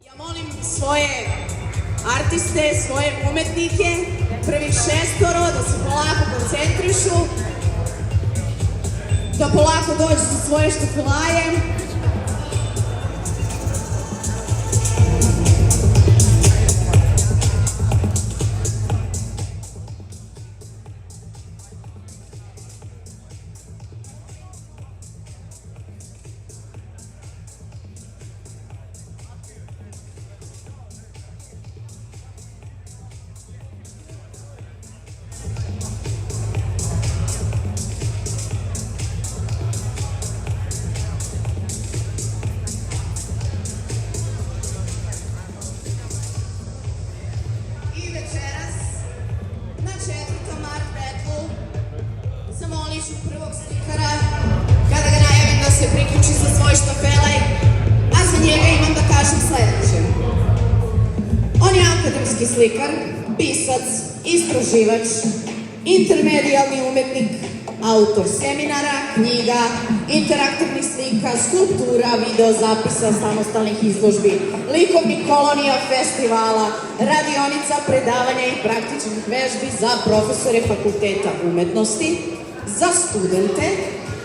Ja molim svoje artiste, svoje umetnike, prvih 6 da se polako koncentrišu, da polako dođu sa svoje štafelaje. Prvog slikara, kada ga najavim da se priključi sa svoj štafele, a za njega imam da kažem sledeće. On je akademski slikar, pisac, istraživač, intermedijalni umetnik, autor seminara, knjiga, interaktivnih slika, skulptura, videozapisa, samostalnih izložbi, likovnih kolonija, festivala, radionica, predavanja i praktičnih vežbi za profesore fakulteta umetnosti, za studente,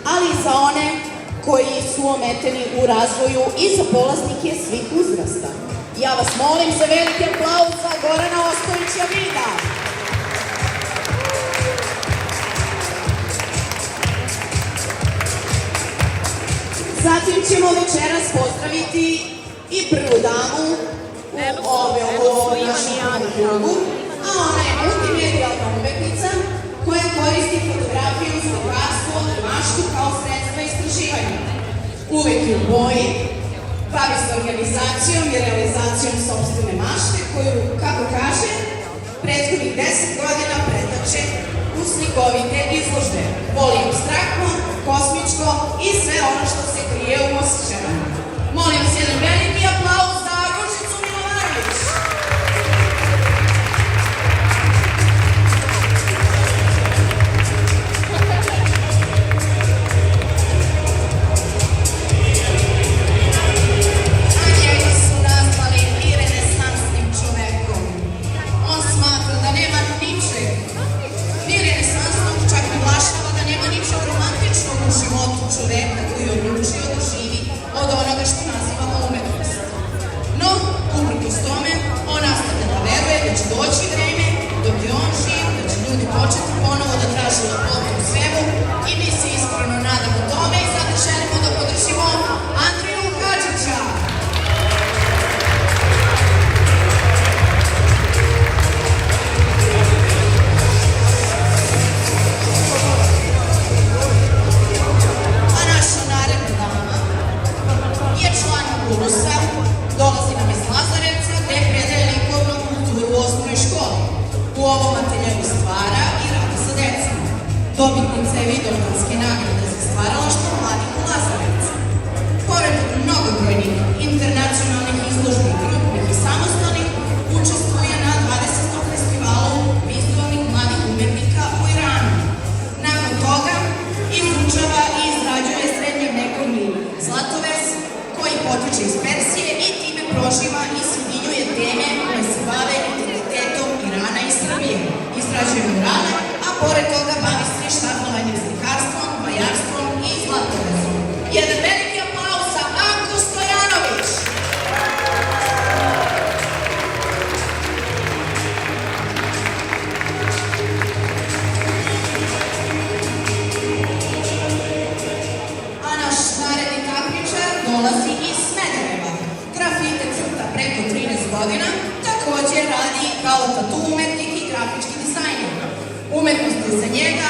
ali i za one koji su ometeni u razvoju i za polaznike svih uzrasta. Ja vas molim za veliki aplauz za Gorana Ostojića Vida. Zatim ćemo večeras pozdraviti i prvu damu u ovom našem krugu, a ona je multimedijalna umetnica koja koristi fotografiju, slikarstvo i maštu kao sredstva istraživanja. Uvek je u boji, bavi se organizacijom i realizacijom sopstvene mašte koju, kako kaže, prethodnih 10 godina pretače u slikovite izložbe. Voli apstraktno, kosmičko i sve ono što se krije u osjećaju. Molim vas jedan veliki aplauz za Ružicu Milovanović. Čoveka koji je odlučio da živi od onoga što nazivamo umetnost. No, uprkos tome, on nastavlja da veruje da će doći vreme dok je on živ, da će ljudi početi ponovo da traže lepotu u svemu i mi se iskreno nadamo tome i sada želimo da podržimo Andriju Hadžića. Dolazi nam iz Lazarevca gde predaje likovnu kulturu u osnovnoj školi. U ovom ateljevu stvara i radi sa decom. Dobitnica je Vidovdanske nagrade za stvaralaštvo mladih u Lazarevcu. Pored mnogobrojnih internacionalnih izložbi, grupnih i samostalnih, učestvuje na 20. festivalu vizualnih mladih umetnika u Iranu. Nakon toga izučava i izrađuje srednjevjekovni zlatoves koji potiče iz Persije i time proživa i sjedinjuje teme koje se bave identitetom Irana i Srbije. Izrađuje murale, a pored toga bavi se štampovanjem, slikarstvom, vajarstvom i zlatovezom. Jedan veliki aplauz za Anku Stojanović! A naš naredni takmičar dolazi iz Smedereva. Grafite crta preko 13 godina, takođe radi kao tatu umetnik i grafički dizajner. Umetnost je za njega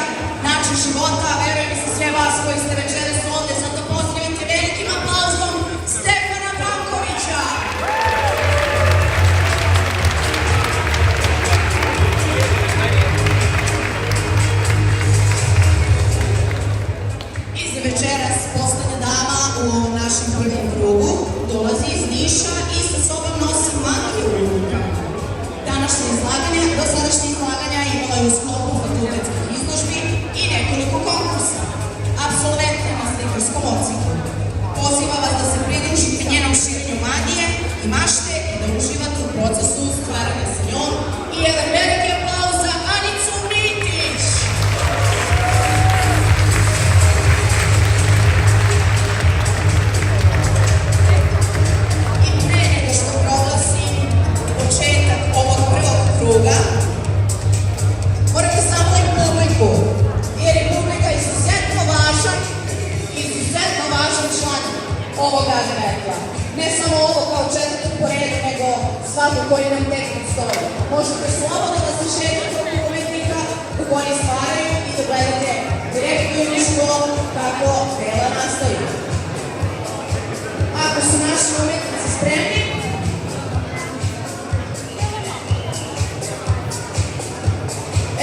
način života, a verujem i za sve vas koji ste večeras ovde, zato pozdravite velikim aplauzom Stefana Brankovića. I za večeras poslednja dama u ovom našem prvom krugu dolazi iz Niša i sa sobom nosi magiju u rukama. Dosadašnje izlaganja imala je u sklopu fakultetskih izložbi i nekoliko konkursa. Absolvent je na slikarskom odsjeku. Poziva vas da se pridružite njenom širenju magije i mašte Ne samo ovo kao četvrti po redu, nego svako koji nam tek predstoji. Možete slobodno da se šetate oko umetnika dok oni stvaraju i da gledate direktno i uživo kako dela nastaju. Ako su naši umetnici spremni,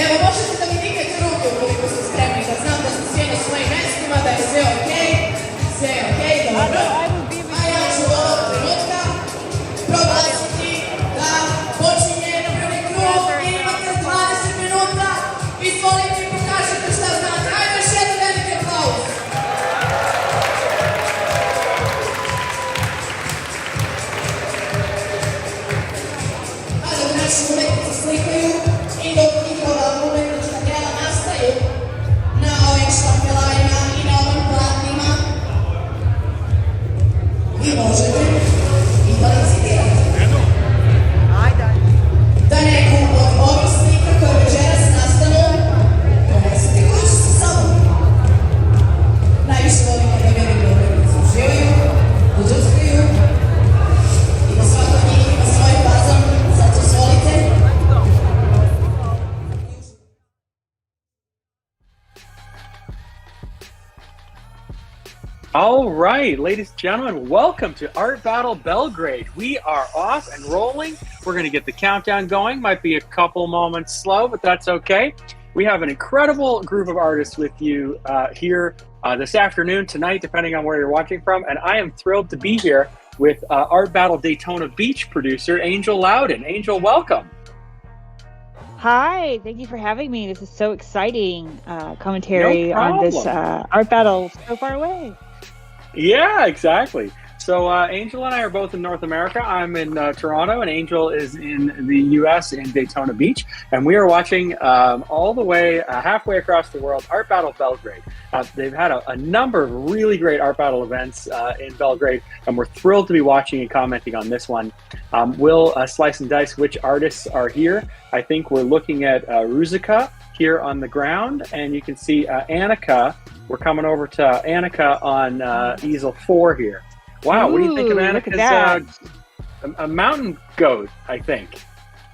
evo možete da mi dignete ruke ukoliko ste spremni, da znam da ste svi na svojim mestima, da je sve okej, sve je okej, dobro. A ja ću ovog trenutka proglasiti da počinje prvi krug i imate 20 minuta. Izvolite i pokažete šta znate. Ajde još jedan veliki aplauz. A dok naši umetnici slikaju i dok njihova umetnička dela nastaju na ovim štampelarima i na ovim platnima, vi možete i da licitirate. Da neku od ovih slika koje večeras nastanu donesete kući sa sobom. Najviše volim kada vidim da umetnici uživaju, uđuskaju i da svako od njih ima svoj fazon, zato izvolite. All right, ladies and gentlemen, welcome to Art Battle Belgrade. We are off and rolling. We're going to get the countdown going. Might be a couple moments slow, but that's okay. We have an incredible group of artists with you here this afternoon, tonight, depending on where you're watching from. And I am thrilled to be here with Art Battle Daytona Beach producer, Angel Loudon. Angel, welcome. Hi, thank you for having me. This is so exciting commentary on this art battle so far away. Yeah, exactly. So Angel and I are both in North America. I'm in Toronto, and Angel is in the U.S. in Daytona Beach. And we are watching all the way halfway across the world, Art Battle Belgrade. They've had a number of really great art battle events in Belgrade, and we're thrilled to be watching and commenting on this one. We'll slice and dice which artists are here. I think we're looking at Ruzika here on the ground, and you can see Annika. We're coming over to Annika on easel 4 here. Wow, what do you think of Annika's a mountain goat, I think?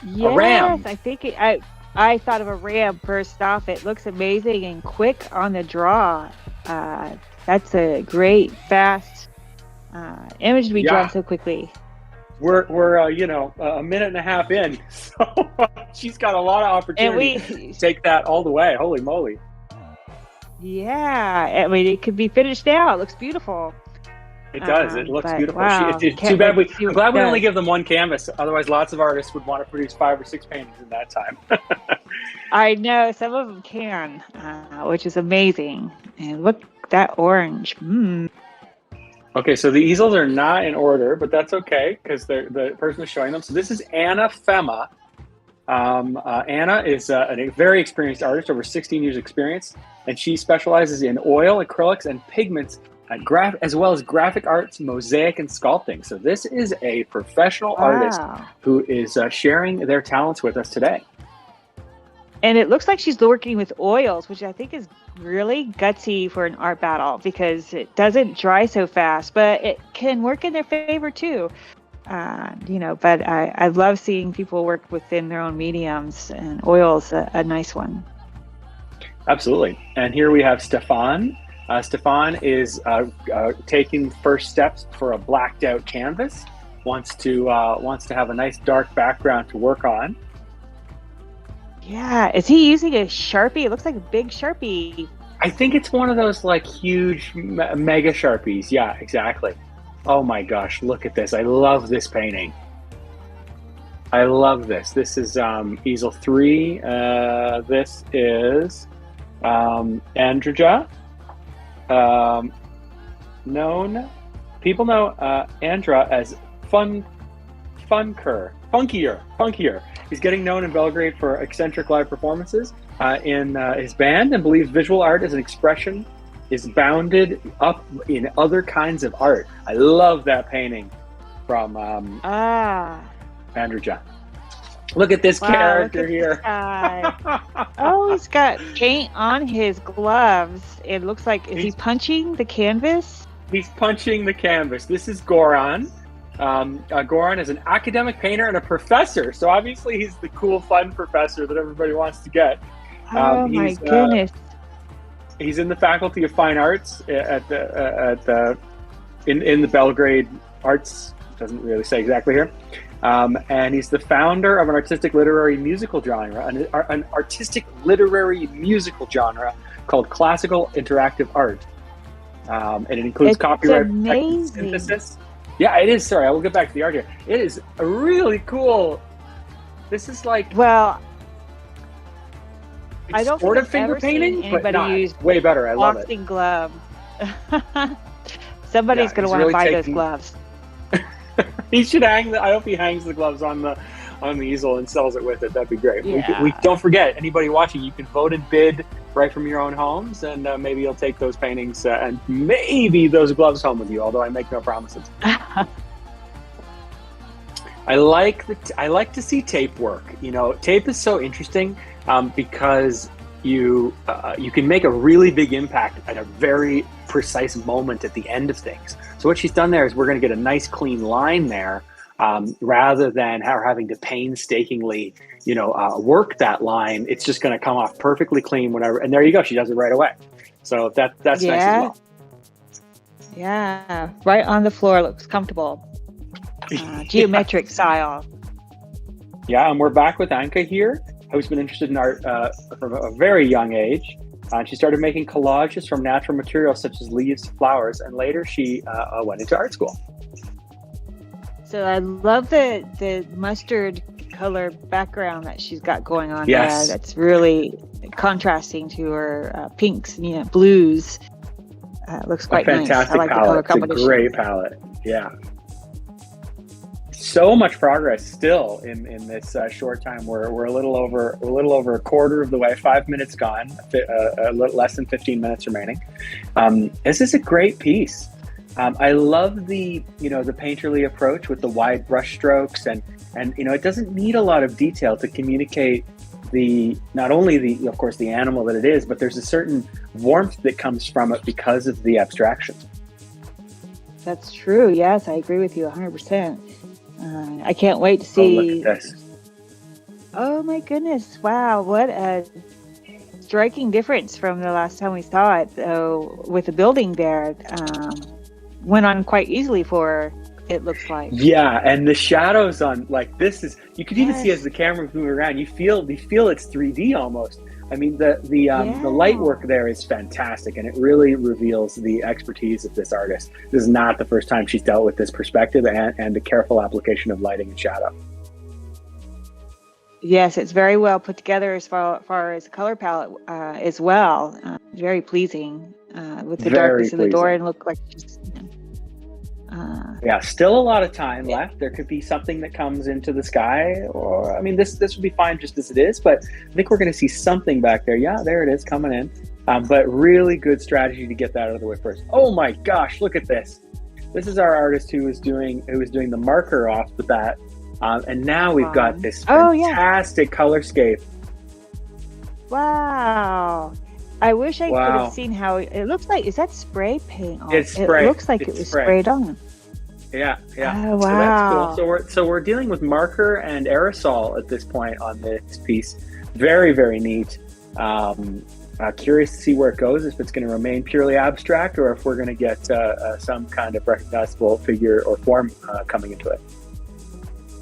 Yes, a ram. I think I thought of a ram first off. It looks amazing and quick on the draw. That's a great, fast image to be drawn so quickly. We're a minute and a half in, so she's got a lot of opportunity to take that all the way. Holy moly. Yeah, I mean, it could be finished now. It looks beautiful. It does. It looks beautiful. Wow, It's too bad I'm glad we only give them one canvas. Otherwise, lots of artists would want to produce 5 or 6 paintings in that time. I know some of them can, which is amazing. And look, that orange. Okay, so the easels are not in order, but that's okay because the person is showing them. So this is Anna Fema. Anna is a very experienced artist, over 16 years experience, and she specializes in oil, acrylics, and pigments, as well as graphic arts, mosaic, and sculpting. So this is a professional artist who is sharing their talents with us today. And it looks like she's working with oils, which I think is really gutsy for an art battle because it doesn't dry so fast, but it can work in their favor too. But I love seeing people work within their own mediums, and oil's a nice one. Absolutely. And here we have Stefan. Stefan is taking first steps for a blacked out canvas. Wants to have a nice dark background to work on. Yeah, is he using a Sharpie? It looks like a big Sharpie. I think it's one of those like huge mega Sharpies. Yeah, exactly. Oh my gosh, look at this. I love this painting. I love this. This is easel 3. This is Andrija. People know Andra as Funkier. He's getting known in Belgrade for eccentric live performances in his band, and believes visual art as an expression is bounded up in other kinds of art. I love that painting from Andrija. Look at this character here. Oh, he's got paint on his gloves. It looks like, is he punching the canvas? He's punching the canvas. This is Goran. Goran is an academic painter and a professor. So obviously he's the cool, fun professor that everybody wants to get. Oh my goodness. He's in the Faculty of Fine Arts in the Belgrade Arts. Doesn't really say exactly here. And he's the founder of an artistic literary musical genre, an artistic literary musical genre called classical interactive art. And it includes copyright synthesis. Yeah, it is. Sorry, I will get back to the art here. It is a really cool. This is like I don't sort think of finger painting, but not. Use way better. I love it. Boxing glove. Somebody's going to want to buy those gloves. He should hang. I hope he hangs the gloves on the easel and sells it with it. That'd be great. Yeah. We don't forget, anybody watching, you can vote and bid right from your own homes, and maybe you'll take those paintings and maybe those gloves home with you. Although I make no promises. I like to see tape work. You know, tape is so interesting because you can make a really big impact at a very precise moment at the end of things. So what she's done there is we're going to get a nice clean line there, rather than her having to painstakingly, work that line. It's just going to come off perfectly clean whenever. And there you go. She does it right away. So that's nice as well. Yeah, right on the floor. Looks comfortable. Geometric style. Yeah, and we're back with Anka here, who's been interested in art from a very young age. She started making collages from natural materials such as leaves, flowers, and later she went into art school. So I love the mustard color background that she's got going on there. That's really contrasting to her pinks, blues. Looks quite nice. I like palette. The color combination. It's a great palette. Yeah. So much progress still in this short time. We're a little over a quarter of the way. 5 minutes gone. A little less than 15 minutes remaining. This is a great piece. I love the painterly approach with the wide brush strokes and it doesn't need a lot of detail to communicate not only the animal that it is, but there's a certain warmth that comes from it because of the abstraction. That's true. Yes, I agree with you 100%. I can't wait to see. Oh, look at this. Oh my goodness. Wow. What a striking difference from the last time we saw it. So with the building there, went on quite easily for her, it looks like. Yeah, and the shadows on this is, you could even see as the camera moves around, you feel it's 3D almost. I mean, the light work there is fantastic, and it really reveals the expertise of this artist. This is not the first time she's dealt with this perspective and the careful application of lighting and shadow. Yes, it's very well put together as far as color palette as well. Very pleasing with the darkness of the door, and look like just. Yeah, still a lot of time left. There could be something that comes into the sky, or this would be fine just as it is. But I think we're going to see something back there. Yeah, there it is coming in. But really good strategy to get that out of the way first. Oh my gosh, look at this! This is our artist who was doing the marker off the bat, and now we've got this fantastic colorscape. Wow. I wish I could have seen how it looks like. Is that spray paint on? It's spray. It looks like it was sprayed on. Yeah. Oh, wow. So that's cool. So we're dealing with marker and aerosol at this point on this piece. Very, very neat. Curious to see where it goes, if it's going to remain purely abstract or if we're going to get some kind of recognizable figure or form coming into it.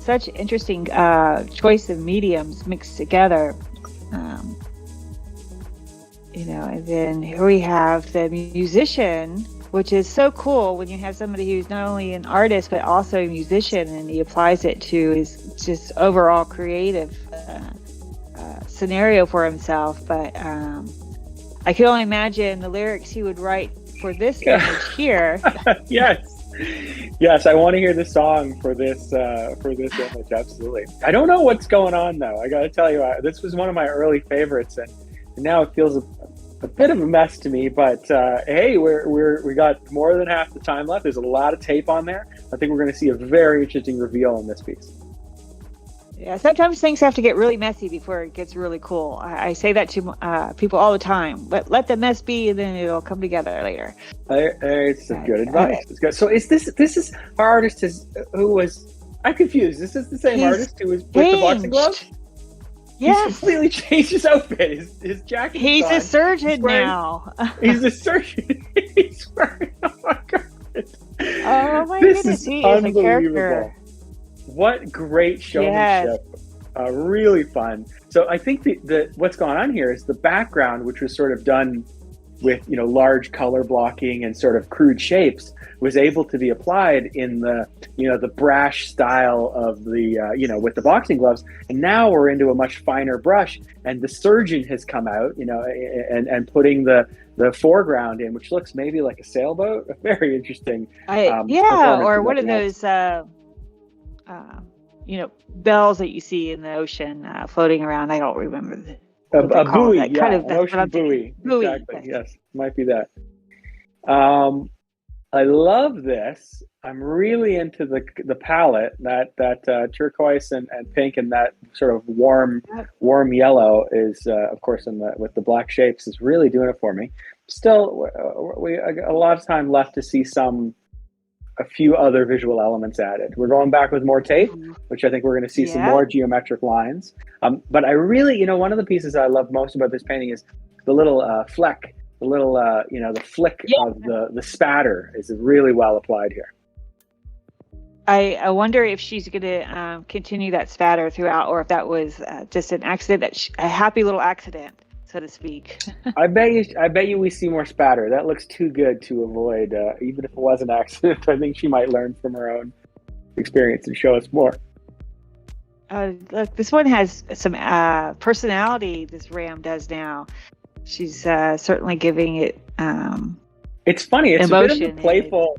Such interesting choice of mediums mixed together. And then here we have the musician, which is so cool when you have somebody who's not only an artist but also a musician, and he applies it to his just overall creative scenario for himself. But I can only imagine the lyrics he would write for this image here. Yes, I want to hear the song for this image. Absolutely. I don't know what's going on though. I got to tell you, this was one of my early favorites, and now it feels a bit of a mess to me, but hey, we got more than half the time left. There's a lot of tape on there. I think we're going to see a very interesting reveal in this piece. Yeah, sometimes things have to get really messy before it gets really cool. I say that to people all the time. But let the mess be, and then it'll come together later. It's good advice. It's good. So is this is our artist who was? I'm confused. This is the same artist who was with the boxing gloves. Yes. He's completely changed his outfit. His jacket. He's a surgeon now. He's a surgeon. He's wearing. Oh my god. Oh my this goodness, is he is a character. What great showmanship. Yes. Really fun. So I think the what's going on here is the background, which was sort of done with, large color blocking and sort of crude shapes, was able to be applied in the, the brash style of the, with the boxing gloves. And now we're into a much finer brush, and the surgeon has come out, and putting the foreground in, which looks maybe like a sailboat. Very interesting. Or one of those, bells that you see in the ocean floating around. I don't remember a buoy, that. Kind of, an ocean buoy. Exactly. Yes, might be that. I love this. I'm really into the palette, that turquoise and pink, and that sort of warm yellow is, of course, with the black shapes, is really doing it for me. Still, we a lot of time left to see a few other visual elements added. We're going back with more tape, which I think we're going to see some more geometric lines. But I really, one of the pieces I love most about this painting is the little fleck, the little, the flick of the spatter is really well applied here. I wonder if she's going to continue that spatter throughout, or if that was just an accident, a happy little accident, so to speak. I bet you we see more spatter. That looks too good to avoid. Even if it was an accident, I think she might learn from her own experience and show us more. Look, this one has some personality. This ram does now. She's certainly giving it. It's funny. It's emotion, a bit of a playful.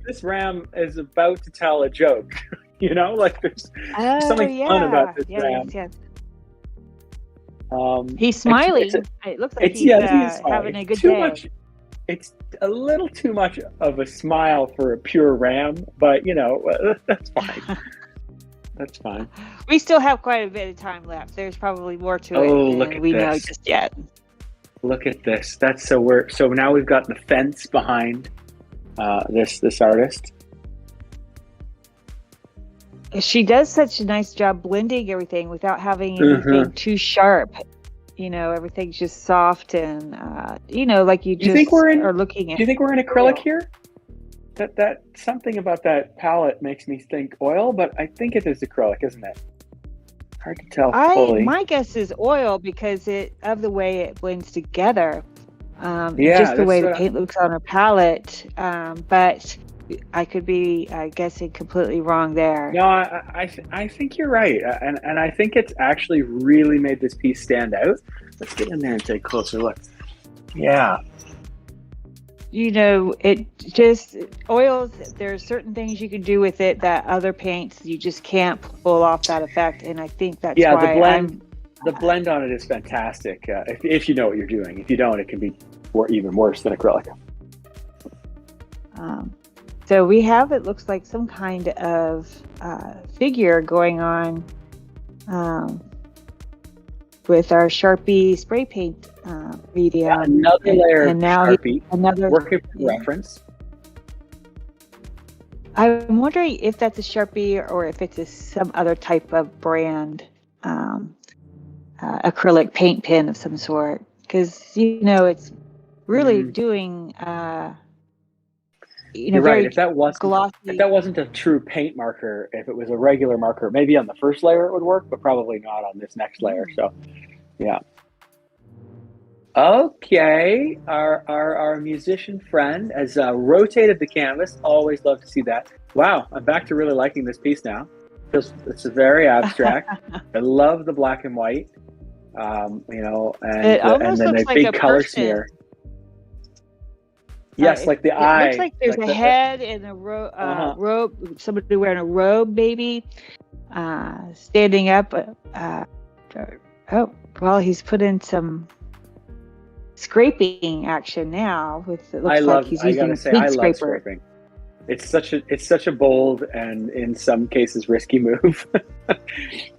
This ram is about to tell a joke. Like there's something fun about this ram. Yes. He's smiling. It looks like he's having a good day. It's a little too much of a smile for a pure ram, but that's fine. That's fine. We still have quite a bit of time left. There's probably more to it than we know just yet. Look at this. So now we've got the fence behind this artist. She does such a nice job blending everything without having anything too sharp. Everything's just soft and like you just are looking at. Do you think we're in acrylic here? That something about that palette makes me think oil, but I think it is acrylic, isn't it? Hard to tell fully. My guess is oil because of the way it blends together. Just the way the paint looks on her palette. But I could be guessing completely wrong there. No, I think you're right, and I think it's actually really made this piece stand out. Let's get in there and take a closer look. Yeah. It just oils. There's certain things you can do with it that other paints you just can't pull off that effect, and I think that's why the blend on it is fantastic. If you know what you're doing. If you don't, it can be even worse than acrylic. So we have, it looks like some kind of figure going on with our Sharpie spray paint medium. Yeah, another layer of Sharpie, working for Yeah. reference. I'm wondering if that's a Sharpie or if it's some other type of brand acrylic paint pen of some sort. Because, it's really doing, You're very right. If that wasn't a true paint marker, if it was a regular marker, maybe on the first layer it would work, but probably not on this next layer. So, yeah. Okay, our musician friend has rotated the canvas. Always love to see that. Wow, I'm back to really liking this piece now. It's very abstract. I love the black and white, and then the big color smear. Yes, like the eye. It looks like there's a head and a robe. Somebody wearing a robe, maybe, standing up. He's put in some scraping action now. It looks like he's using a paint scraper. it's such a bold and in some cases risky move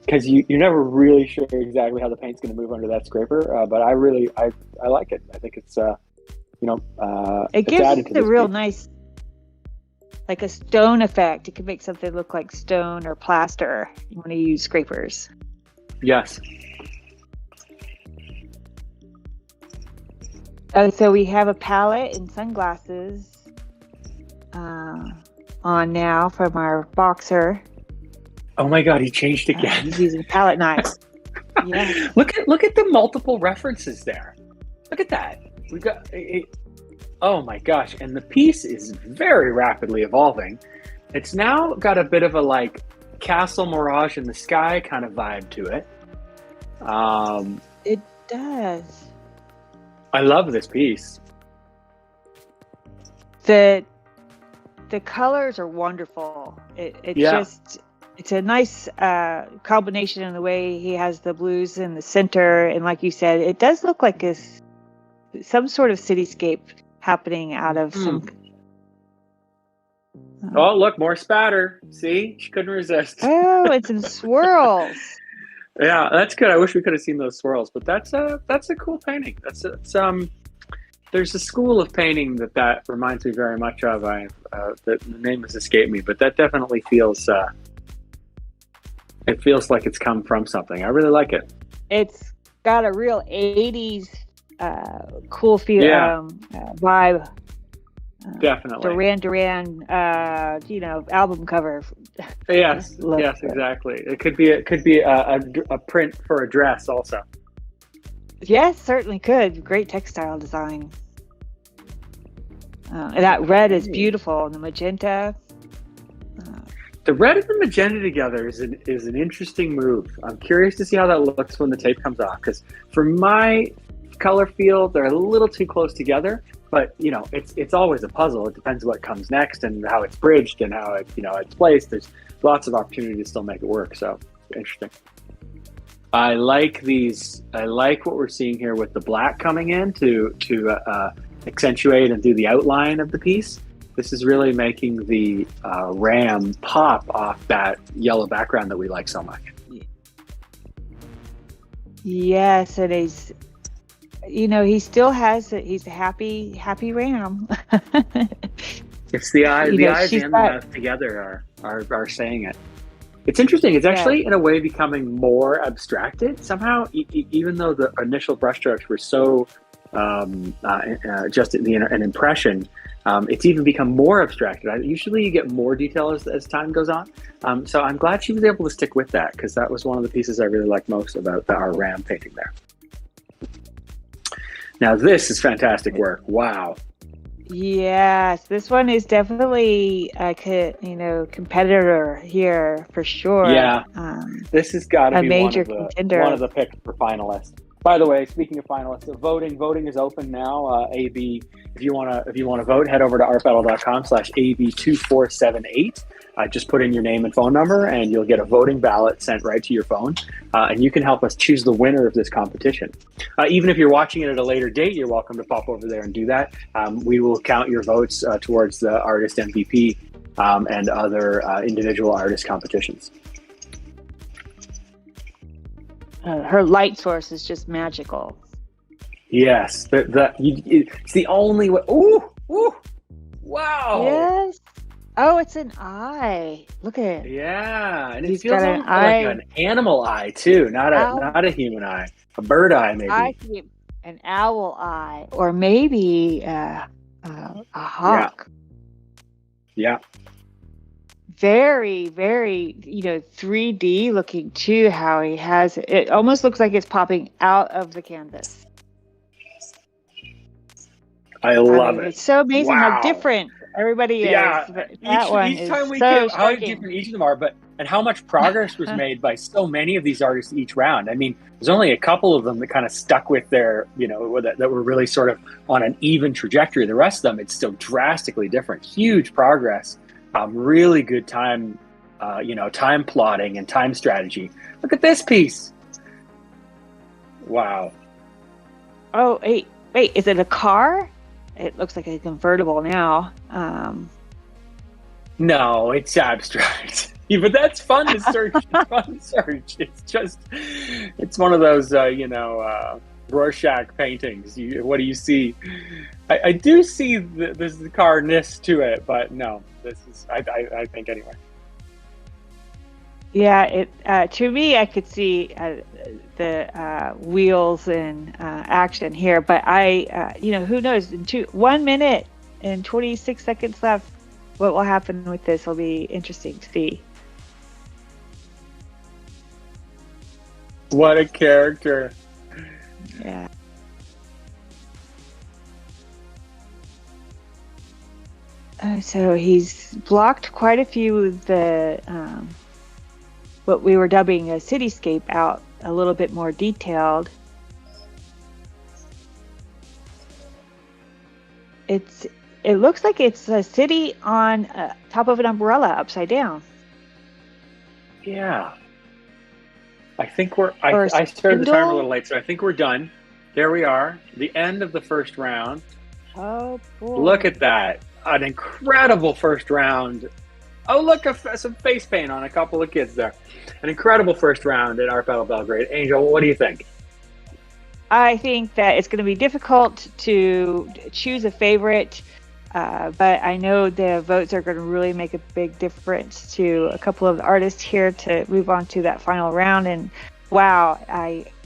because you're never really sure exactly how the paint's going to move under that scraper. But I like it. I think it's It it's gives added to it a this real piece. nice, like a stone effect. It can make something look like stone or plaster. You want to use scrapers. Yes. So we have a palette and sunglasses on now from our boxer. Oh my God, he changed again. He's using palette knives. Yeah. Look at the multiple references there. Look at that. We got oh my gosh, and the piece is very rapidly evolving. It's now got a bit of a like castle mirage in the sky kind of vibe to it. It does. I love this piece. The colors are wonderful. It's a nice combination in the way he has the blues in the center, and like you said, it does look like some sort of cityscape happening out of some. Oh, look, more spatter. See, she couldn't resist. Oh, it's in swirls. Yeah, that's good. I wish we could have seen those swirls, but that's a cool painting. There's a school of painting that reminds me very much of. The name has escaped me, but that definitely feels. It feels like it's come from something. I really like it. It's got a real 80s cool feel vibe. Definitely. Duran, album cover. Yes, yes, exactly. It could be a print for a dress also. Yes, certainly could. Great textile design. And that red is beautiful, and the magenta. The red and the magenta together is an interesting move. I'm curious to see how that looks when the tape comes off, because for my color field, they're a little too close together. But it's always a puzzle. It depends what comes next and how it's bridged and how it's placed. There's lots of opportunity to still make it work. So interesting. I like these. I like what we're seeing here with the black coming in to accentuate and do the outline of the piece. This is really making the ram pop off that yellow background that we like so much. Yes, and he still has it. He's a happy ram. It's the eyes and the mouth together are saying it. It's interesting. It's actually in a way becoming more abstracted somehow, even though the initial brushstrokes were so just an impression. It's even become more abstracted. Usually you get more detail as time goes on. So I'm glad she was able to stick with that, because that was one of the pieces I really liked most about our ram painting there. Now this is fantastic work. Wow. Yes, this one is definitely a competitor here for sure. Yeah, this has got to be major contender. One of the picks for finalists. By the way, speaking of finalists, voting is open now. AB, if you want to vote, head over to artbattle.com/AB2478. Just put in your name and phone number, and you'll get a voting ballot sent right to your phone. And you can help us choose the winner of this competition. Even if you're watching it at a later date, you're welcome to pop over there and do that. We will count your votes towards the artist MVP and other individual artist competitions. Her light source is just magical. Yes, it's the only way. Ooh, wow. Yes. Oh, it's an eye. Look at it. Yeah, and He's it feels got like an animal eye too, not a human eye, a bird eye maybe. I see an owl eye, or maybe a hawk. Yeah. Very, very, 3D looking too. How he has it. It almost looks like it's popping out of the canvas. I love it. It's so amazing how Wow. different everybody is. Yeah, Each time we so get how different each of them are, and how much progress was made by so many of these artists each round. I mean, there's only a couple of them that kind of stuck with their, that were really sort of on an even trajectory. The rest of them, it's still drastically different. Huge progress, really good time, time plotting and time strategy. Look at this piece. Wow. Oh, wait, is it a car? It looks like a convertible now. No, it's abstract. Yeah, but that's fun to search. It's fun to search. It's one of those, Rorschach paintings. What do you see? I do see the carness to it, but no, this is, I think anyway. Yeah, to me, I could see the wheels and action here, but who knows? 1 minute and 26 seconds left. What will happen with this will be interesting to see. What a character! Yeah. So he's blocked quite a few of the what we were dubbing a cityscape out a little bit more detailed. It looks like it's a city on top of an umbrella upside down. Yeah. I think I started the timer a little late, so I think we're done. There we are, the end of the first round. Oh, boy. Look at that. An incredible first round. Oh, look, some face paint on a couple of kids there. An incredible first round at Art Battle Belgrade. Angel, what do you think? I think that it's going to be difficult to choose a favorite, but I know the votes are going to really make a big difference to a couple of artists here to move on to that final round. And wow,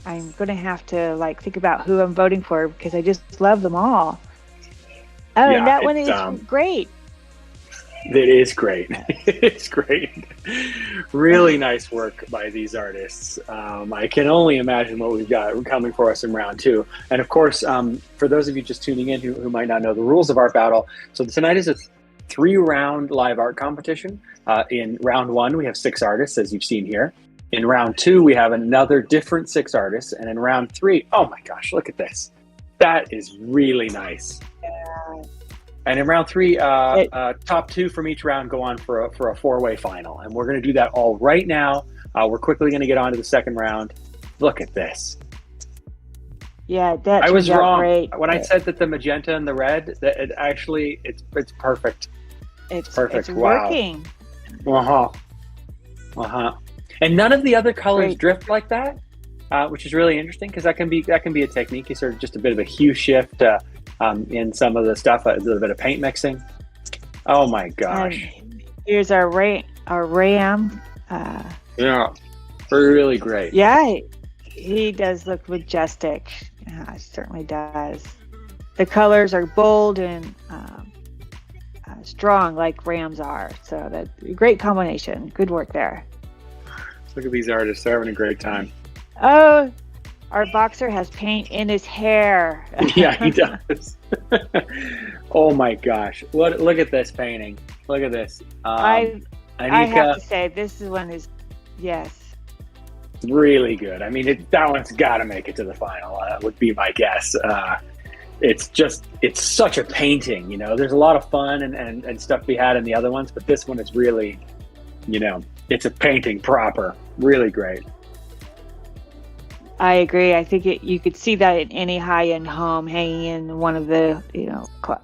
I'm going to have to think about who I'm voting for because I just love them all. Oh, yeah, and that one is great. It is great. It's great. Really nice work by these artists. I can only imagine what we've got coming for us in round two. And of course, for those of you just tuning in who might not know the rules of Art Battle, so tonight is a 3-round live art competition. In round one, we have 6 artists, as you've seen here. In round 2, we have another different 6 artists. And in round 3, oh my gosh, look at this. That is really nice. Yeah. And in round 3, top 2 from each round go on for a 4-way final. And we're going to do that all right now. We're quickly going to get on to the second round. Look at this. Yeah, that I was wrong great. when I said that the magenta and the red, that it's perfect. It's perfect. It's working. Wow. And none of the other colors drift like that, which is really interesting because that can be a technique. It's sort of just a bit of a hue shift. In some of the stuff, a little bit of paint mixing. Oh my gosh! And here's our ram. Yeah, really great. Yeah, he does look majestic. Yeah, certainly does. The colors are bold and strong, like rams are. So that's a great combination. Good work there. Look at these artists; they're having a great time. Oh. Our boxer has paint in his hair. Yeah, he does. Oh my gosh! Look at this painting. Look at this. I have to say this one is really good. I mean, that one's got to make it to the final. Would be my guess. It's such a painting. There's a lot of fun and stuff to be had in the other ones, but this one is really, it's a painting proper. Really great. I agree. I think you could see that in any high-end home hanging in one of the,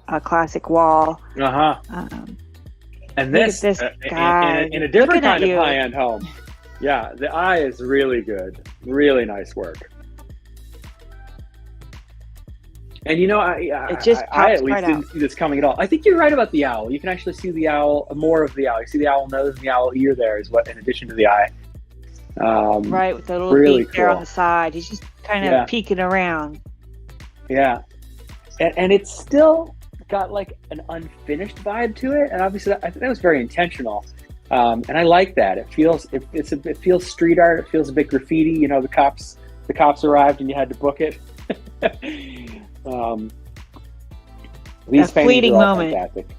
a classic wall. And this guy in a different kind of high-end home. Yeah, the eye is really good. Really nice work. And I at least didn't see this coming at all. I think you're right about the owl. You can actually see the owl, more of the owl. You see the owl nose and the owl ear there is what, in addition to the eye. Right, with the little really beak there on the side. He's just kind of peeking around. Yeah. And it's still got an unfinished vibe to it. And obviously I think that was very intentional. And I like that. It feels street art. It feels a bit graffiti. The cops arrived and you had to book it. These a fleeting moment. Fantastic.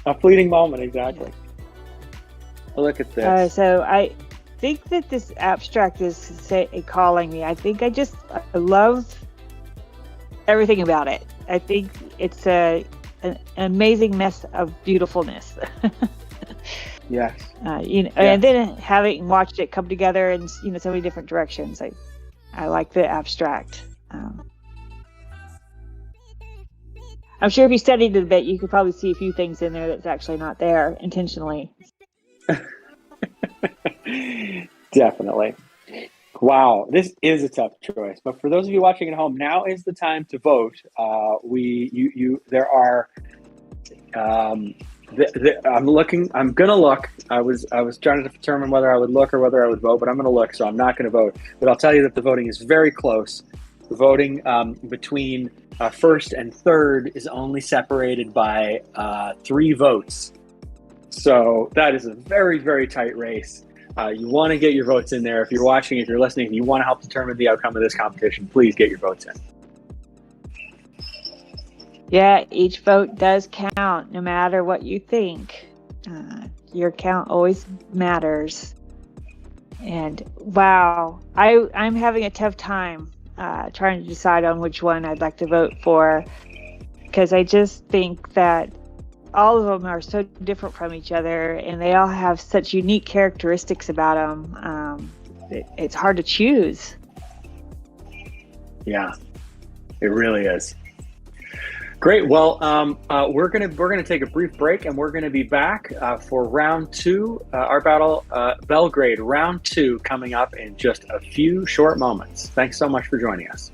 A fleeting moment, exactly. Look at this. So I think that this abstract is calling me. I think I love everything about it. I think it's an amazing mess of beautifulness. Yes. And then having watched it come together in so many different directions, I like the abstract. I'm sure if you studied it a bit, you could probably see a few things in there that's actually not there intentionally. Definitely. Wow, this is a tough choice. But for those of you watching at home, now is the time to vote. There are. I'm looking. I'm gonna look. I was trying to determine whether I would look or whether I would vote, but I'm gonna look. So I'm not gonna vote. But I'll tell you that the voting is very close. The voting between first and third is only separated by 3 votes. So that is a very, very tight race. You want to get your votes in there. If you're watching, if you're listening, and you want to help determine the outcome of this competition, please get your votes in. Yeah, each vote does count, no matter what you think. Your count always matters. And wow, I'm having a tough time trying to decide on which one I'd like to vote for, because I just think that all of them are so different from each other, and they all have such unique characteristics about them. It's hard to choose. Yeah, it really is. Great. Well, we're gonna take a brief break, and we're gonna be back for round 2, Art Battle Belgrade round 2, coming up in just a few short moments. Thanks so much for joining us.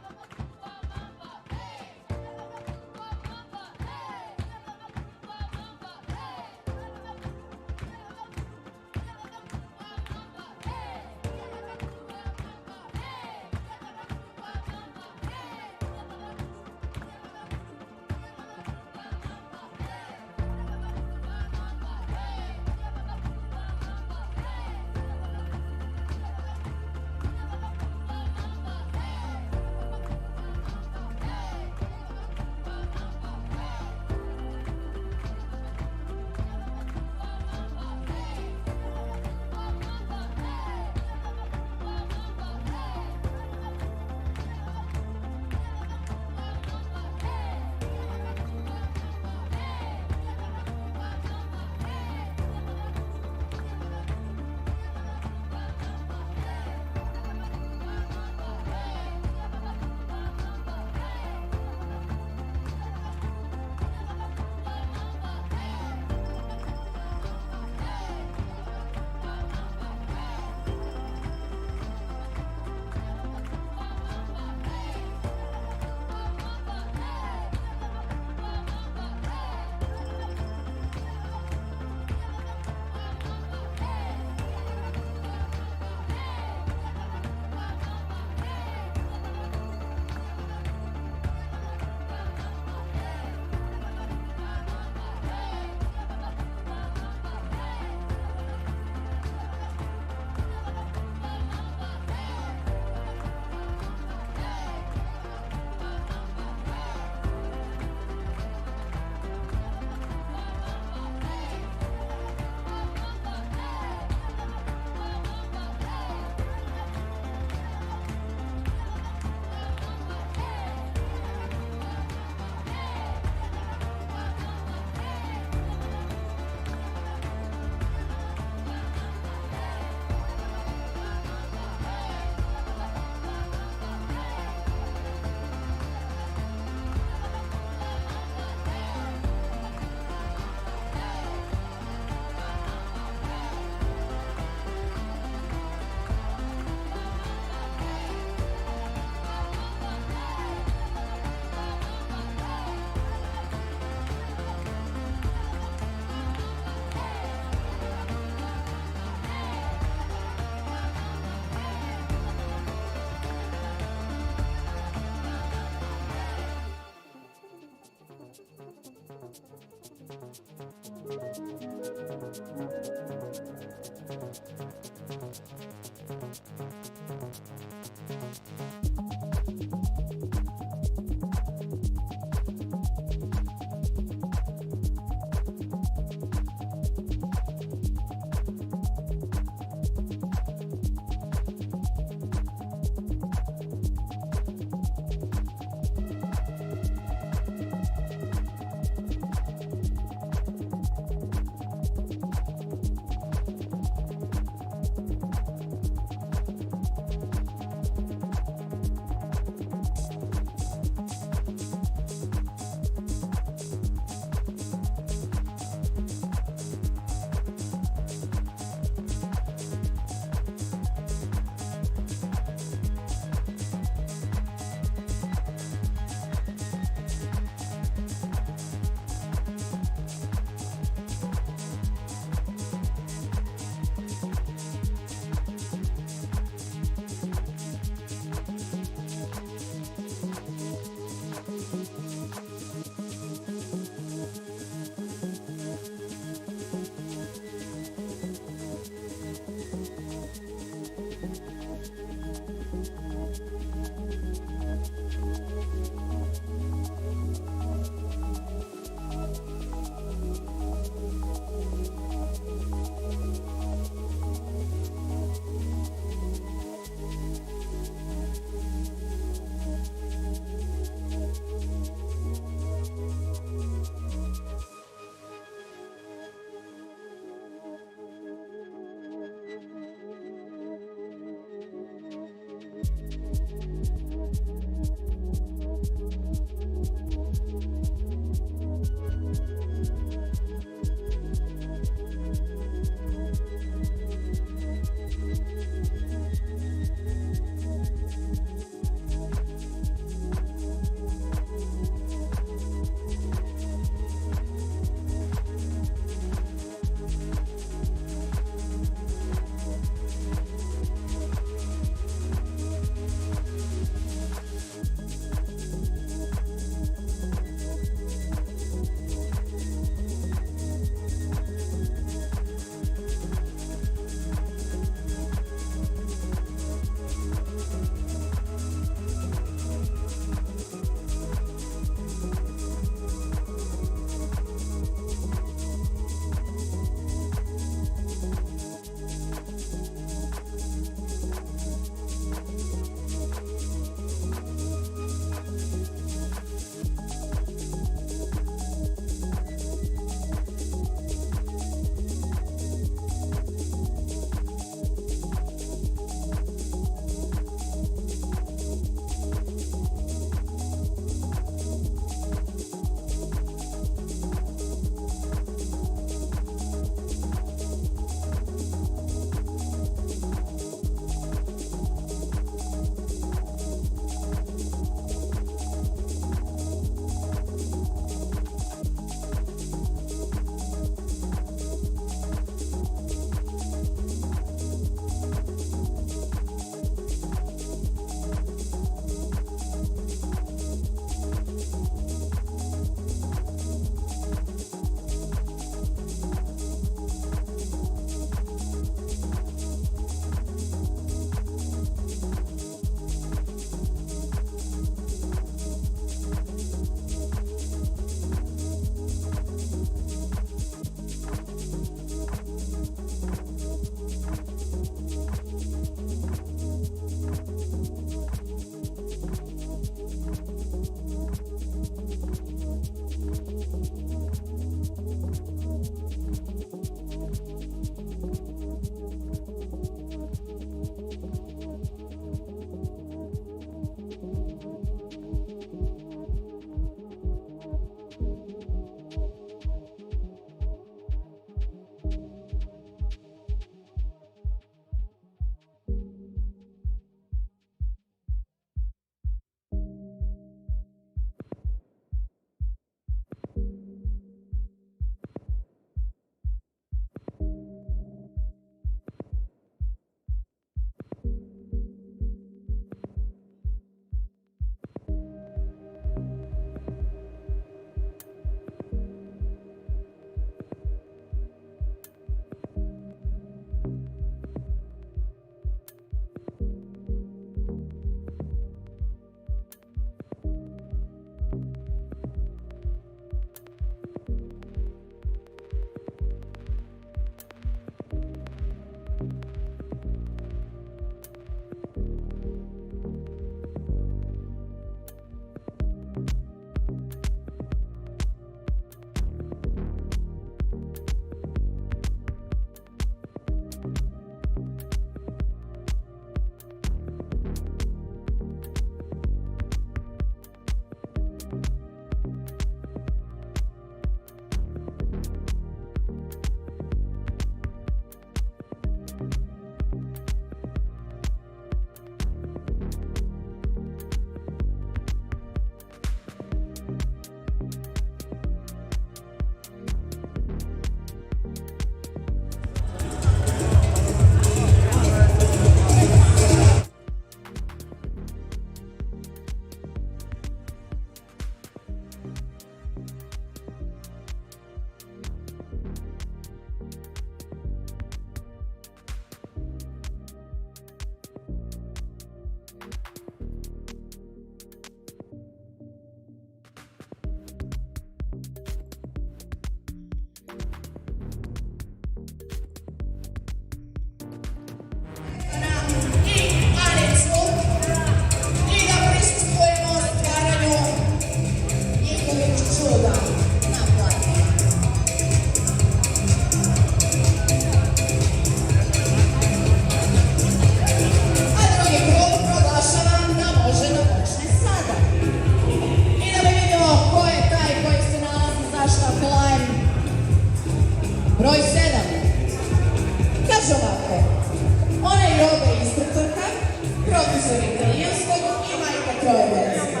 profesor italijanskog i majka troje dece.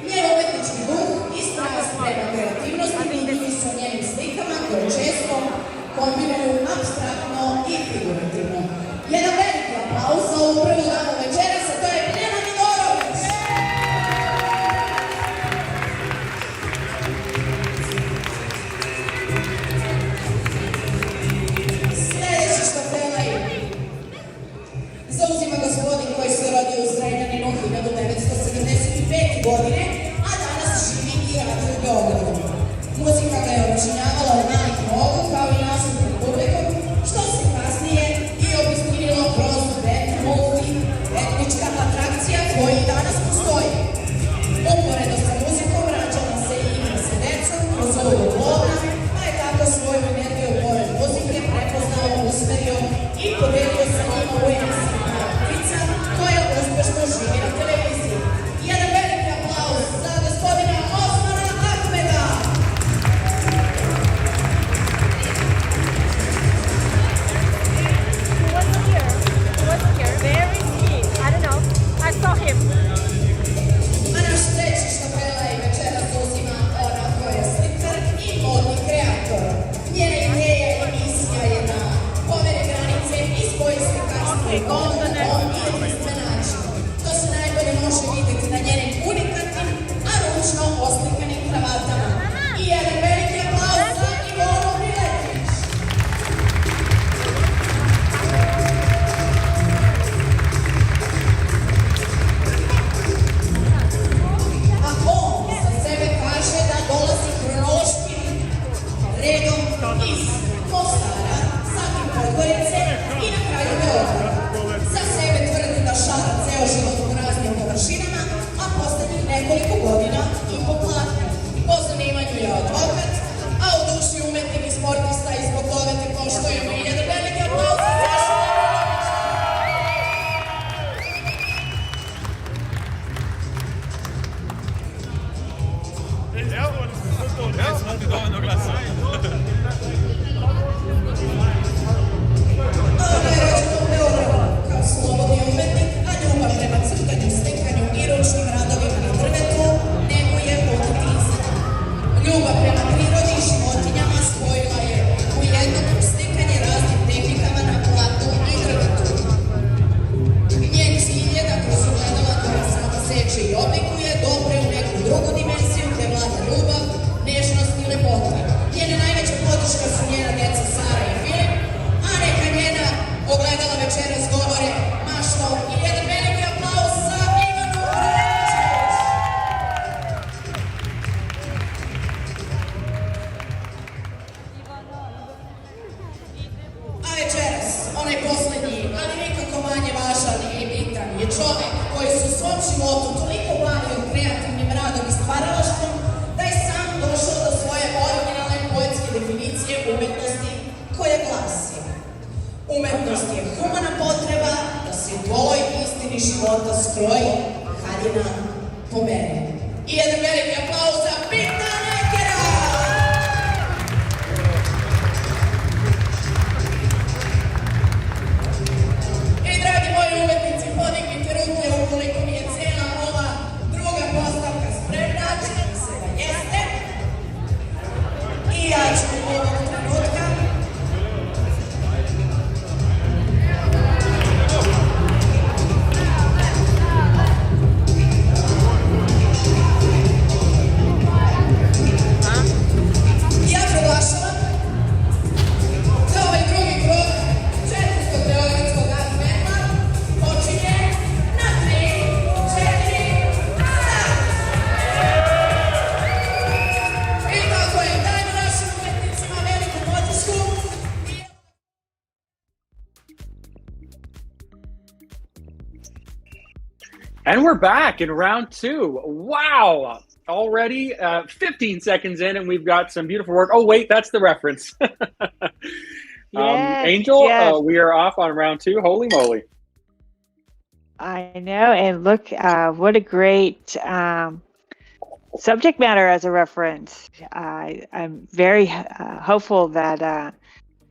Njen umetnički duh i strast prema kreativnosti vidljivi su njenim slikama koje često kombinuju apstraktno i figurativno. Jedan veliki aplauz za ovu prvu damu večeras, a to je Biljana Midorović! Sljedeći štafela zauzima gospodin koji se rodio u Zrenjaninu 1975. godine, a danas živi i radi u Beogradu. Muzika ga je očinjavala od malih nogu kao i nastup pred publikom, što se kasnije i obistinilo kroz multi-etnička atrakcija koji danas postoji. Uporedo sa muzikom rađala se i igra sa decom kroz ovu lovna, pa je tako svoju energiju pored muzike prepoznao, usmerio i podelio sa njima u emisijama Pizza, koja uspešno živi na televiziji. Jedan veliki aplauz za gospodina Osmana Ahmeda! Very sweet. I don't know. I saw him. A naš treći štafela i večera zauzima ona koja je slikar i modni kreator. Njena ideja i misija je da pomere granice i spoji slikarstvo i modu na jedinstven način. To se najbolje može vidjeti na njenim unikatnim, a ručno oslikanim kravatama. I jedan veliki aplauz za Ivonu Miletić! A on za sebe kaže da dolazi hronološkim redom iz Mostara, zatim Podgorice i na kraju Beograda. Za sebe tvrdi da šara ceo život u raznim površinama, a poslednjih nekoliko godina i po platnu. Po zanimanju je advokat, a u duši umetnik i sportista i zbog toga te poštujemo i jedan veliki aplauz za Sašu On je rođen u Beogradu kao slobodni umetnik, a ljubav prema crtanju, slikanju i ručnim radovima na drvetu neguje od detinjstva. Ljubav prema prirodi i životinjama spojila je u jedno kroz slikanje raznim tehnikama na platnu i drvetu. Njen cilj je da kroz ogledala koja sama seče i oblikuje dopre u neku drugu dimenziju gde vlada ljubav, nežnost i lepota. Njena najveća podrška su njena deca Sara i Filip, a neka njena ogledala večeras govore mašno i jedan veliki aplauz za Ivanu Miletić! A večeras, onaj poslednji, ali nikako manje važan i bitan, je čovek koji se u svom životu toliko bavio kreativnim radom i stvaralaštvom da je sam došao do svoje originalne poetske definicije umetnosti koja glasi: umetnost je humana potreba da se u goloj istini života skroji haljina po meri. I jedan veliki aplauz za Pita Nekera! I dragi moji umetnici, podignite ruke ukoliko mi je cela ova druga postavka spremna, čini se da jeste. I ja ću ovog trenutka ja proglašavam da ovaj drugi krug 400. Beogradskog Adventa počinje na 3, 4, start! I tako je, dajmo našim umetnicima veliku podršku. And we're back in round two. Wow. Already 15 seconds in, and we've got some beautiful work. Oh, wait, that's the reference. Yes, Angel, yes. we are off on round two. Holy moly. I know, and look, what a great subject matter as a reference. I'm very hopeful that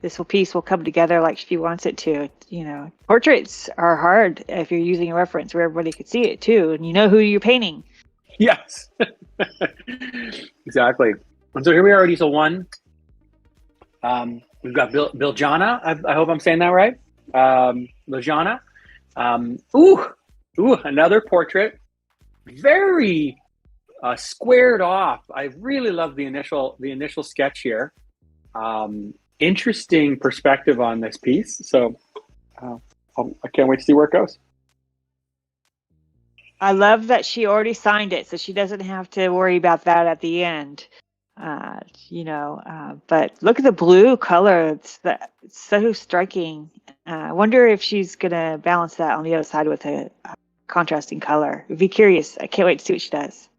this piece will come together like she wants it to. You know, portraits are hard if you're using a reference where everybody could see it too, and you know who you're painting. Yes, exactly. And so here we are at easel 1. We've got Biljana. I hope I'm saying that right. Biljana. Another portrait. Very squared off. I really love the initial sketch here. Interesting perspective on this piece. So I can't wait to see where it goes. I love that she already signed it, so she doesn't have to worry about that at the end. But look at the blue color. It's so striking. I wonder if she's going to balance that on the other side with a contrasting color. I'd be curious. I can't wait to see what she does.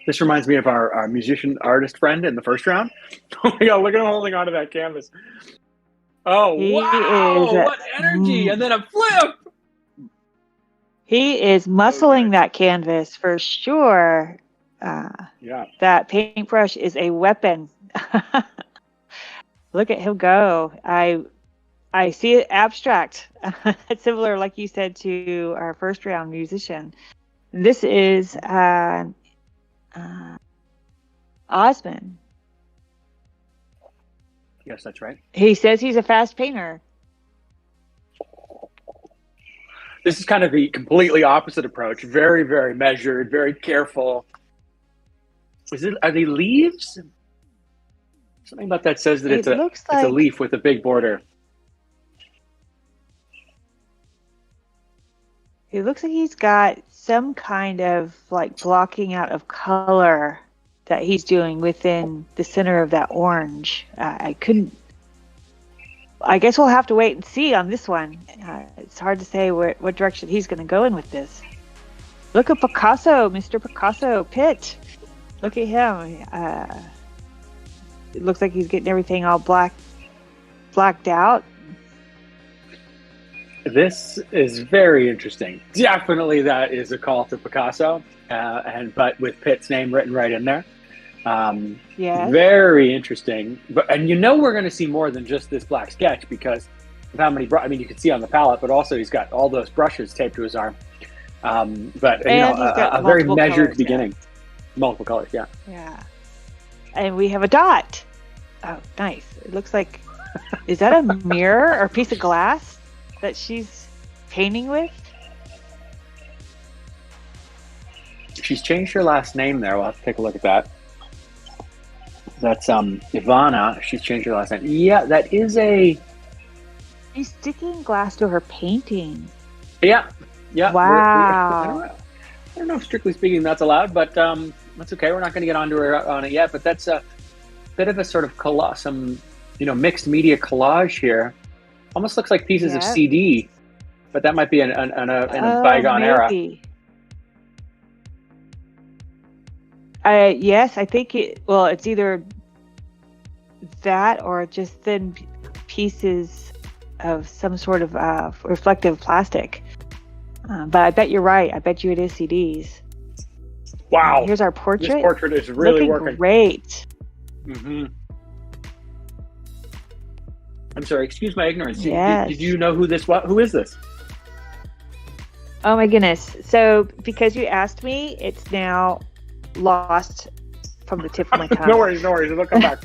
This reminds me of our musician artist friend in the first round. Oh my God, look at him holding onto that canvas. Oh, wow, what energy. And then a flip. He is muscling that canvas for sure. That paintbrush is a weapon. Look at him go. I see it abstract. It's similar, like you said, to our first round musician. This is Osman. Yes, that's right. He says he's a fast painter. This is kind of the completely opposite approach. Very, very measured, very careful. Are they leaves? Something about that says that it's a leaf with a big border. It looks like he's got some kind of like blocking out of color that he's doing within the center of that orange. I guess we'll have to wait and see on this one. It's hard to say what direction he's going to go in with this. Look at Picasso, Mr. Picasso, Pitt. Look at him. It looks like he's getting everything all blacked out. This is very interesting. Definitely that is a call to Picasso, but with Pitt's name written right in there. Very interesting. And we're going to see more than just this black sketch because of how many you can see on the palette, but also he's got all those brushes taped to his arm. But a very measured colors, beginning. Multiple colors, yeah. Yeah. And we have a dot. Oh, nice. It looks like, is that a mirror or a piece of glass that she's painting with? She's changed her last name there. We'll have to take a look at that. That's Ivana. She's changed her last name. Yeah, that is She's sticking glass to her painting. Yeah. Wow. I don't know if strictly speaking that's allowed, but that's okay. We're not going to get onto her on it yet. But that's a bit of a sort of some mixed media collage here. Almost looks like pieces of CD, but that might be in a bygone era. Yes, I think it's either that or just thin pieces of some sort of reflective plastic. But I bet you're right. I bet you it is CDs. Wow. Here's our portrait. This portrait is really working. Great. Mm-hmm. I'm sorry, excuse my ignorance. Yes. Did you know who is this? Oh my goodness. So because you asked me, it's now lost from the tip of my tongue. No worries. It'll come back.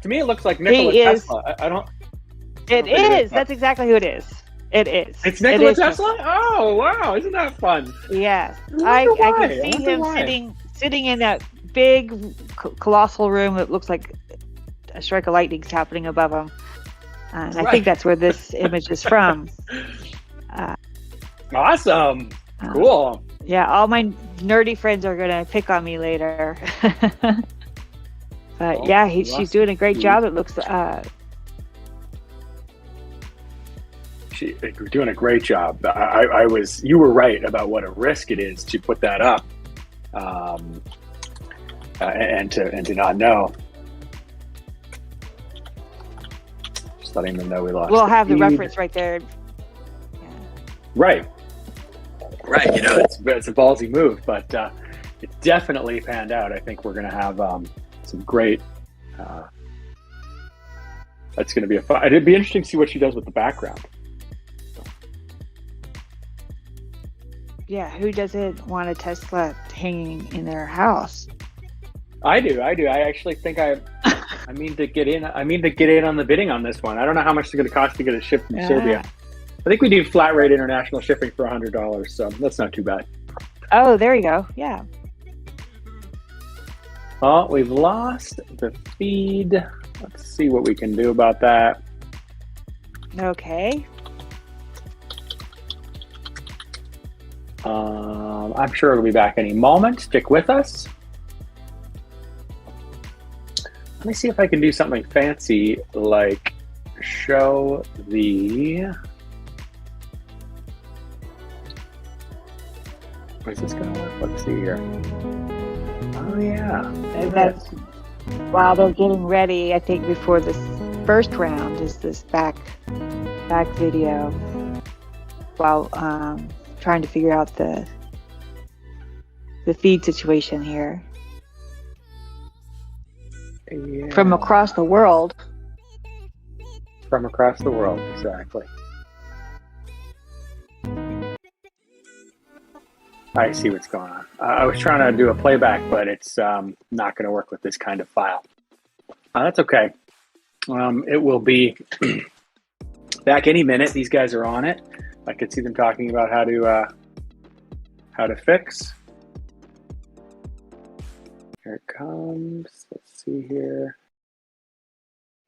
To me, it looks like Nikola Tesla. It is. That's exactly who it is. It is. It's Nikola Tesla? Oh, wow. Isn't that fun? Yes. I can see him sitting in that big, colossal room that looks like a strike of lightning's happening above him. And I think that's where this image is from. Awesome. Cool. Yeah, all my nerdy friends are going to pick on me later. But she's doing a great job. It looks... She's doing a great job. You were right about what a risk it is to put that up, and to not know. Just letting them know we lost. We'll have the reference right there. Yeah. Right. It's a ballsy move, but it definitely panned out. I think we're going to have some great. That's going to be a fun. It'd be interesting to see what she does with the background. Yeah, who doesn't want a Tesla hanging in their house? I do. I actually think I mean to get in. I mean to get in on the bidding on this one. I don't know how much it's going to cost to get it shipped from Serbia. I think we do flat rate international shipping for $100, so that's not too bad. Oh, there you go. Yeah. Well, we've lost the feed. Let's see what we can do about that. Okay. I'm sure it'll be back any moment. Stick with us. Let me see if I can do something fancy like show the... Where's this going to work? Let's see here. Oh, yeah. And that's while they're getting ready, I think, before this first round is this back video while trying to figure out the feed situation here. Yeah. From across the world. From across the world, exactly. I see what's going on. I was trying to do a playback, but it's not going to work with this kind of file. That's okay. It will be back any minute. These guys are on it. I could see them talking about how to fix. Here it comes. Let's see here.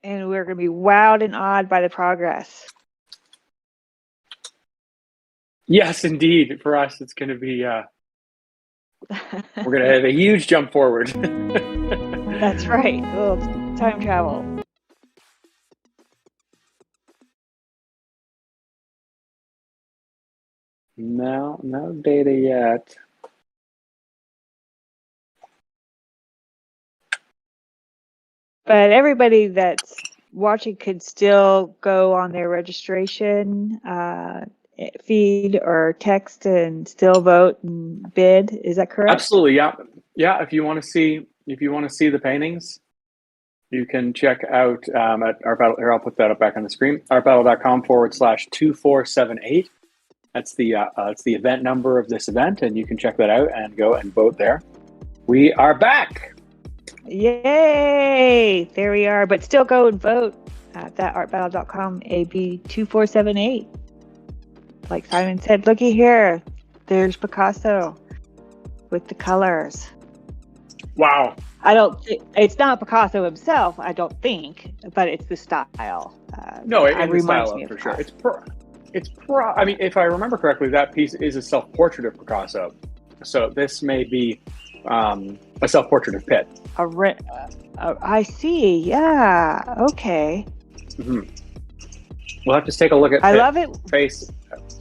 And we're going to be wowed and awed by the progress. Yes, indeed. For us, it's going to be, we're going to have a huge jump forward. That's right. A little time travel. No data yet. But everybody that's watching could still go on their registration feed or text and still vote and bid. Is that correct? Absolutely, yeah. If you want to see the paintings, you can check out at Art Battle. Here, I'll put that up back on the screen. artbattle.com/2478. That's the event number of this event, and you can check that out and go and vote there. We are back. Yay! There we are. But still go and vote at that artbattle.com AB2478. Like Simon said, looky here. There's Picasso with the colors. Wow. It's not Picasso himself, I don't think, but it's the style. No, it reminds style me of for sure. Picasso. I mean, if I remember correctly, that piece is a self-portrait of Picasso. So this may be a self-portrait of Pitt. I see. Yeah. Okay. Mm-hmm. We'll have to take a look at love it. face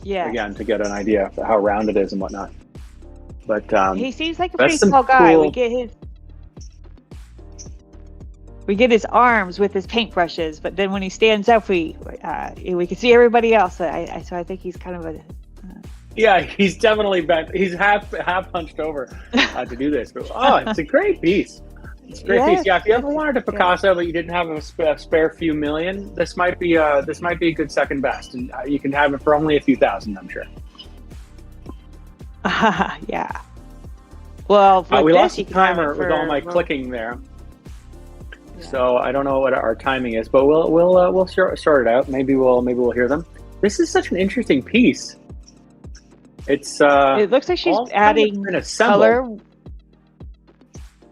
again to get an idea of how round it is and whatnot. But he seems like a pretty tall guy. Cool... We get his arms with his paintbrushes, but then when he stands up, we can see everybody else. So I think he's kind of a. Yeah, he's definitely bent. He's half hunched over to do this. But, it's a great piece. It's a great piece. Yeah, if you ever wanted a Picasso but you didn't have a spare few million, this might be a good second best, and you can have it for only a few thousand, I'm sure. Yeah. Well, we lost the timer with all my clicking there, so I don't know what our timing is, but we'll sort it out. Maybe we'll hear them. This is such an interesting piece. It looks like she's adding color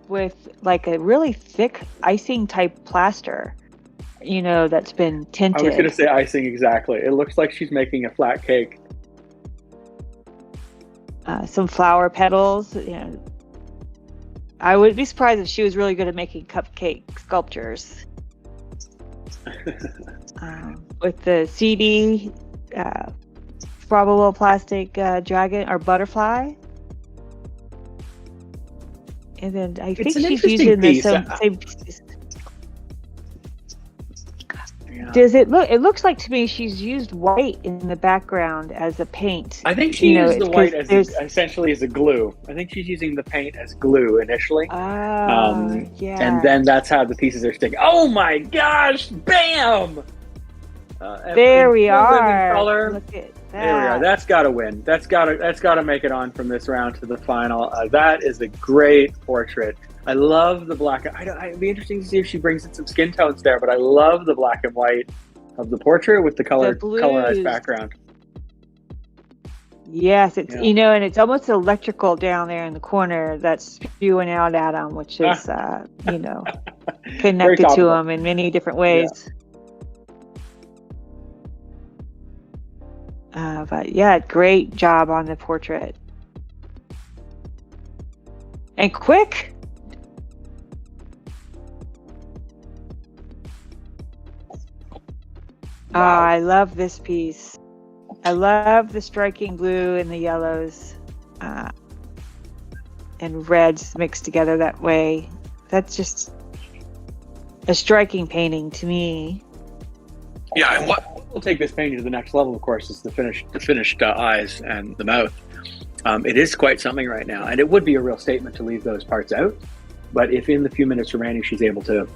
with like a really thick icing type plaster, that's been tinted. I was going to say icing, exactly. It looks like she's making a flat cake. Some flower petals. I would be surprised if she was really good at making cupcake sculptures. With the CD, probable plastic dragon or butterfly. And then I think she's using the same pieces. Does it look? It looks like to me she's used white in the background as a paint. I think she used the white as there's- essentially as a glue. I think she's using the paint as glue initially. Yeah. And then that's how the pieces are sticking. Oh my gosh! Bam! There we in are. color. Look at that. There we are. That's got to win. That's got to make it on from this round to the final. That is a great portrait. I love the black. It'd be interesting to see if she brings in some skin tones there, but I love the black and white of the portrait with the colorized background. Yes, it's and it's almost electrical down there in the corner that's spewing out at him, which is connected to him in many different ways. But yeah, great job on the portrait. And quick. Wow. I love this piece. I love the striking blue and the yellows and reds mixed together that way. That's just a striking painting to me. Yeah, and what will take this painting to the next level, of course, is the finished eyes and the mouth. It is quite something right now, and it would be a real statement to leave those parts out. But if in the few minutes remaining she's able to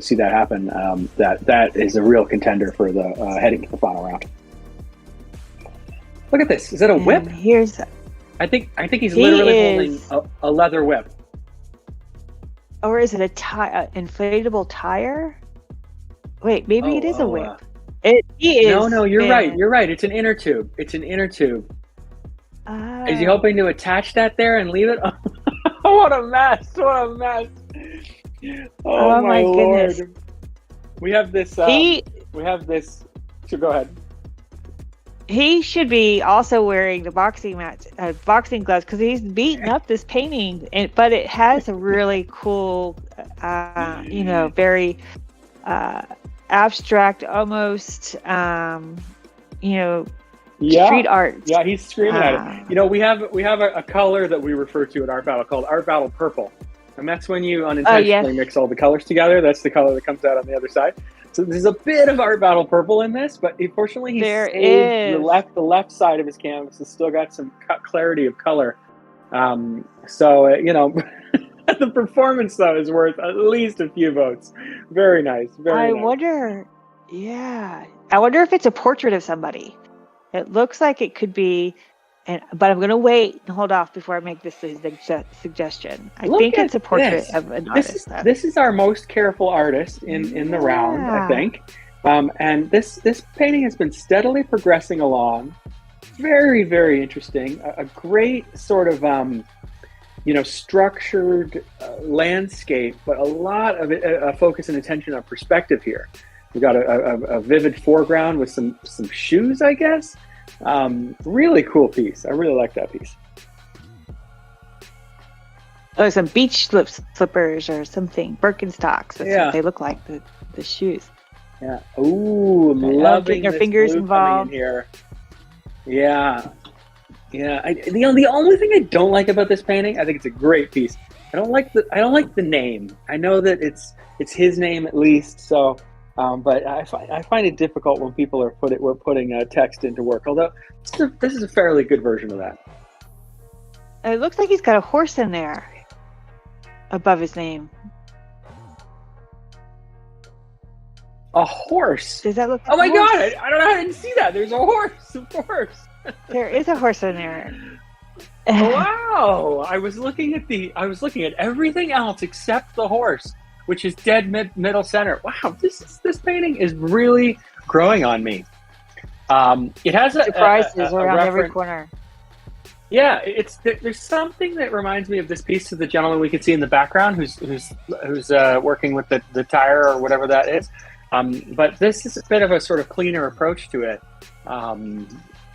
see that happen, that is a real contender for the heading to the final round. Look at this. Is that a whip? I think he's literally holding a leather whip. Or is it an inflatable tire? Wait, maybe it is a whip. He is. No, you're right. You're right. It's an inner tube. It's an inner tube. Is he hoping to attach that there and leave it? What a mess! What a mess! Oh my Lord! Goodness. We have this. So go ahead. He should be also wearing the boxing gloves because he's beating up this painting, but it has a really cool, very abstract, almost, street art. Yeah, he's screaming at it. We have a color that we refer to at Art Battle called Art Battle Purple, and that's when you unintentionally mix all the colors together. That's the color that comes out on the other side. So there's a bit of Art Battle Purple in this, but fortunately the left side of his canvas has still got some clarity of color. The performance though is worth at least a few votes. Very nice. Very nice. I wonder if it's a portrait of somebody. It looks like it could be, but I'm going to wait and hold off before I make this suggestion. I think it's a portrait of an artist. This is our most careful artist in the round, I think. And this painting has been steadily progressing along. Very, very interesting. A great sort of structured landscape, but a lot of it, focus and attention on perspective here. We've got a vivid foreground with some shoes, I guess. Really cool piece. I really like that piece. Oh, some beach slippers or something. Birkenstocks. That's what they look like, the shoes. Yeah. Ooh, loving your fingers involved in here. Yeah. Yeah. The only thing I don't like about this painting, I think it's a great piece. I don't like the name. I know that it's his name at least, so but I find it difficult when people are putting text into work. Although this is a fairly good version of that. It looks like he's got a horse in there above his name. A horse? Does that look like Oh my God! I don't know. I didn't see that. There's a horse. Of course. There is a horse in there. Wow! I was looking at everything else except the horse, which is dead middle center. Wow, this painting is really growing on me. It has surprises around every corner. Yeah, there's something that reminds me of this piece of the gentleman we can see in the background, who's working with the tire or whatever that is. But this is a bit of a sort of cleaner approach to it.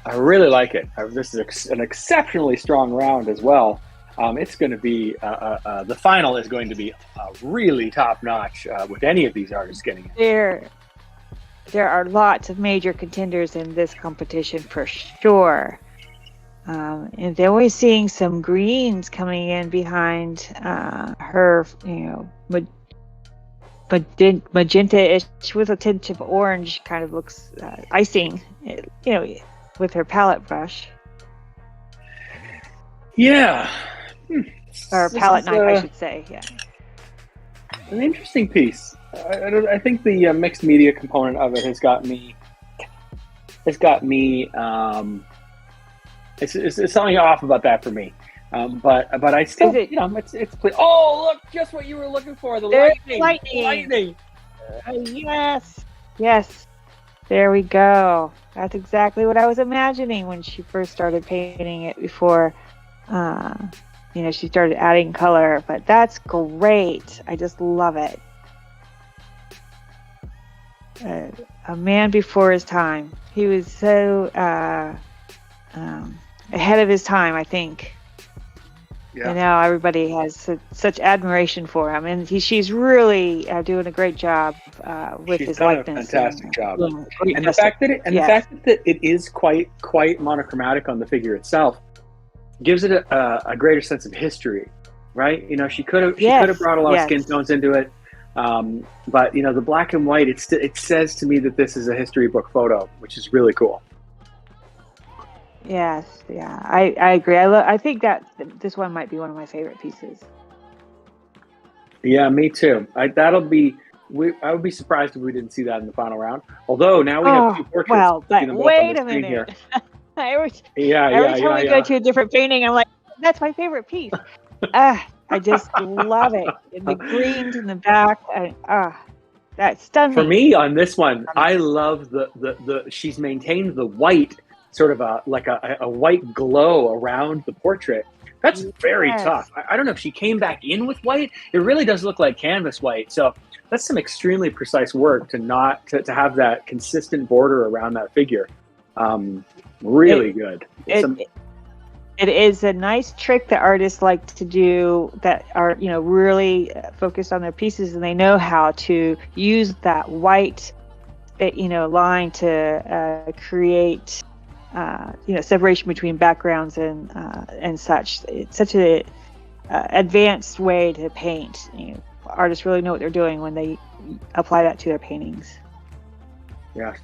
I really like it. This is an exceptionally strong round as well. It's going to be the final is going to be really top notch with any of these artists getting it. There are lots of major contenders in this competition for sure. And then we're seeing some greens coming in behind her, magenta-ish with a tint of orange, kind of looks icing, with her palette brush. Yeah. Or palette knife, I should say. Yeah. An interesting piece. I think the mixed media component of it has got me. It's something off about that for me. But I still, it's oh, look, just what you were looking for, the lightning. Yes, there we go. That's exactly what I was imagining when she first started painting it before, she started adding color, but that's great. I just love it. A man before his time. He was so ahead of his time, I think. Yeah. And now everybody has such admiration for him, and she's really doing a great job with his likeness. She's done a fantastic job. And the fact that it is quite monochromatic on the figure itself gives it a greater sense of history, right? She could have brought a lot of skin tones into it, but the black and white, it says to me that this is a history book photo, which is really cool. Yes, yeah, I agree. I think that this one might be one of my favorite pieces. Yeah, me too. I would be surprised if we didn't see that in the final round. Although now we have two portraits. Well, but wait a minute. Here. every time we go to a different painting, I'm like, that's my favorite piece. I just love it. And the greens in the back. That's stunning. For me, on this one, I love the she's maintained the white, sort of a white glow around the portrait. That's very tough. I don't know if she came back in with white. It really does look like canvas white. So that's some extremely precise work to have that consistent border around that figure. Really good. It is a nice trick that artists like to do that are, really focused on their pieces, and they know how to use that white, line to create, separation between backgrounds and such. It's such a advanced way to paint. Artists really know what they're doing when they apply that to their paintings. Yeah.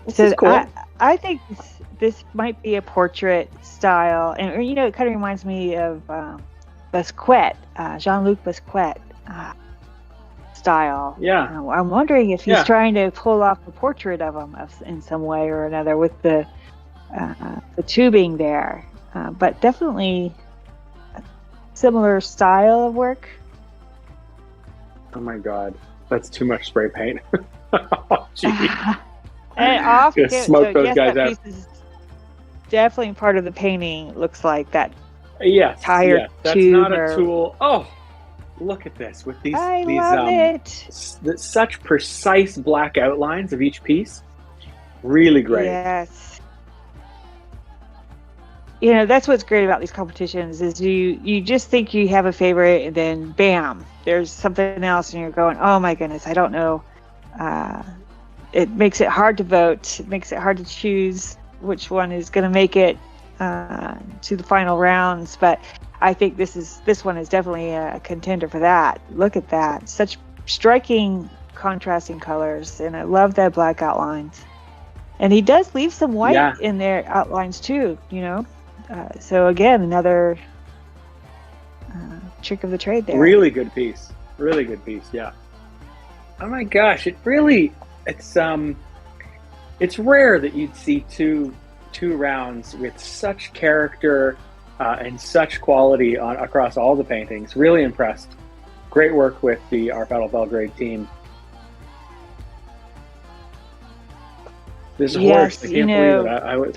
This is cool. I think this might be a portrait style, and it kind of reminds me of Basquiat, Jean-Luc Basquiat style. Yeah. I'm wondering if he's trying to pull off a portrait of him in some way or another with the tubing there, but definitely a similar style of work. Oh my God, that's too much spray paint. Oh, geez. And just smoke those guys out. Piece is definitely part of the painting. Looks like that. Yes, tire that's tube not a tool. Oh, look at this with these such precise black outlines of each piece. Really great. Yes. That's what's great about these competitions is you just think you have a favorite, and then bam, there's something else, and you're going, oh my goodness, I don't know. It makes it hard to vote. It makes it hard to choose which one is going to make it to the final rounds. But I think this one is definitely a contender for that. Look at that. Such striking contrasting colors. And I love that black outlines. And he does leave some white in their outlines too, So again, another trick of the trade there. Really good piece. Yeah. Oh my gosh. It's rare that you'd see two rounds with such character and such quality across all the paintings. Really impressed. Great work with the Art Battle Belgrade team. There's a horse. I can't believe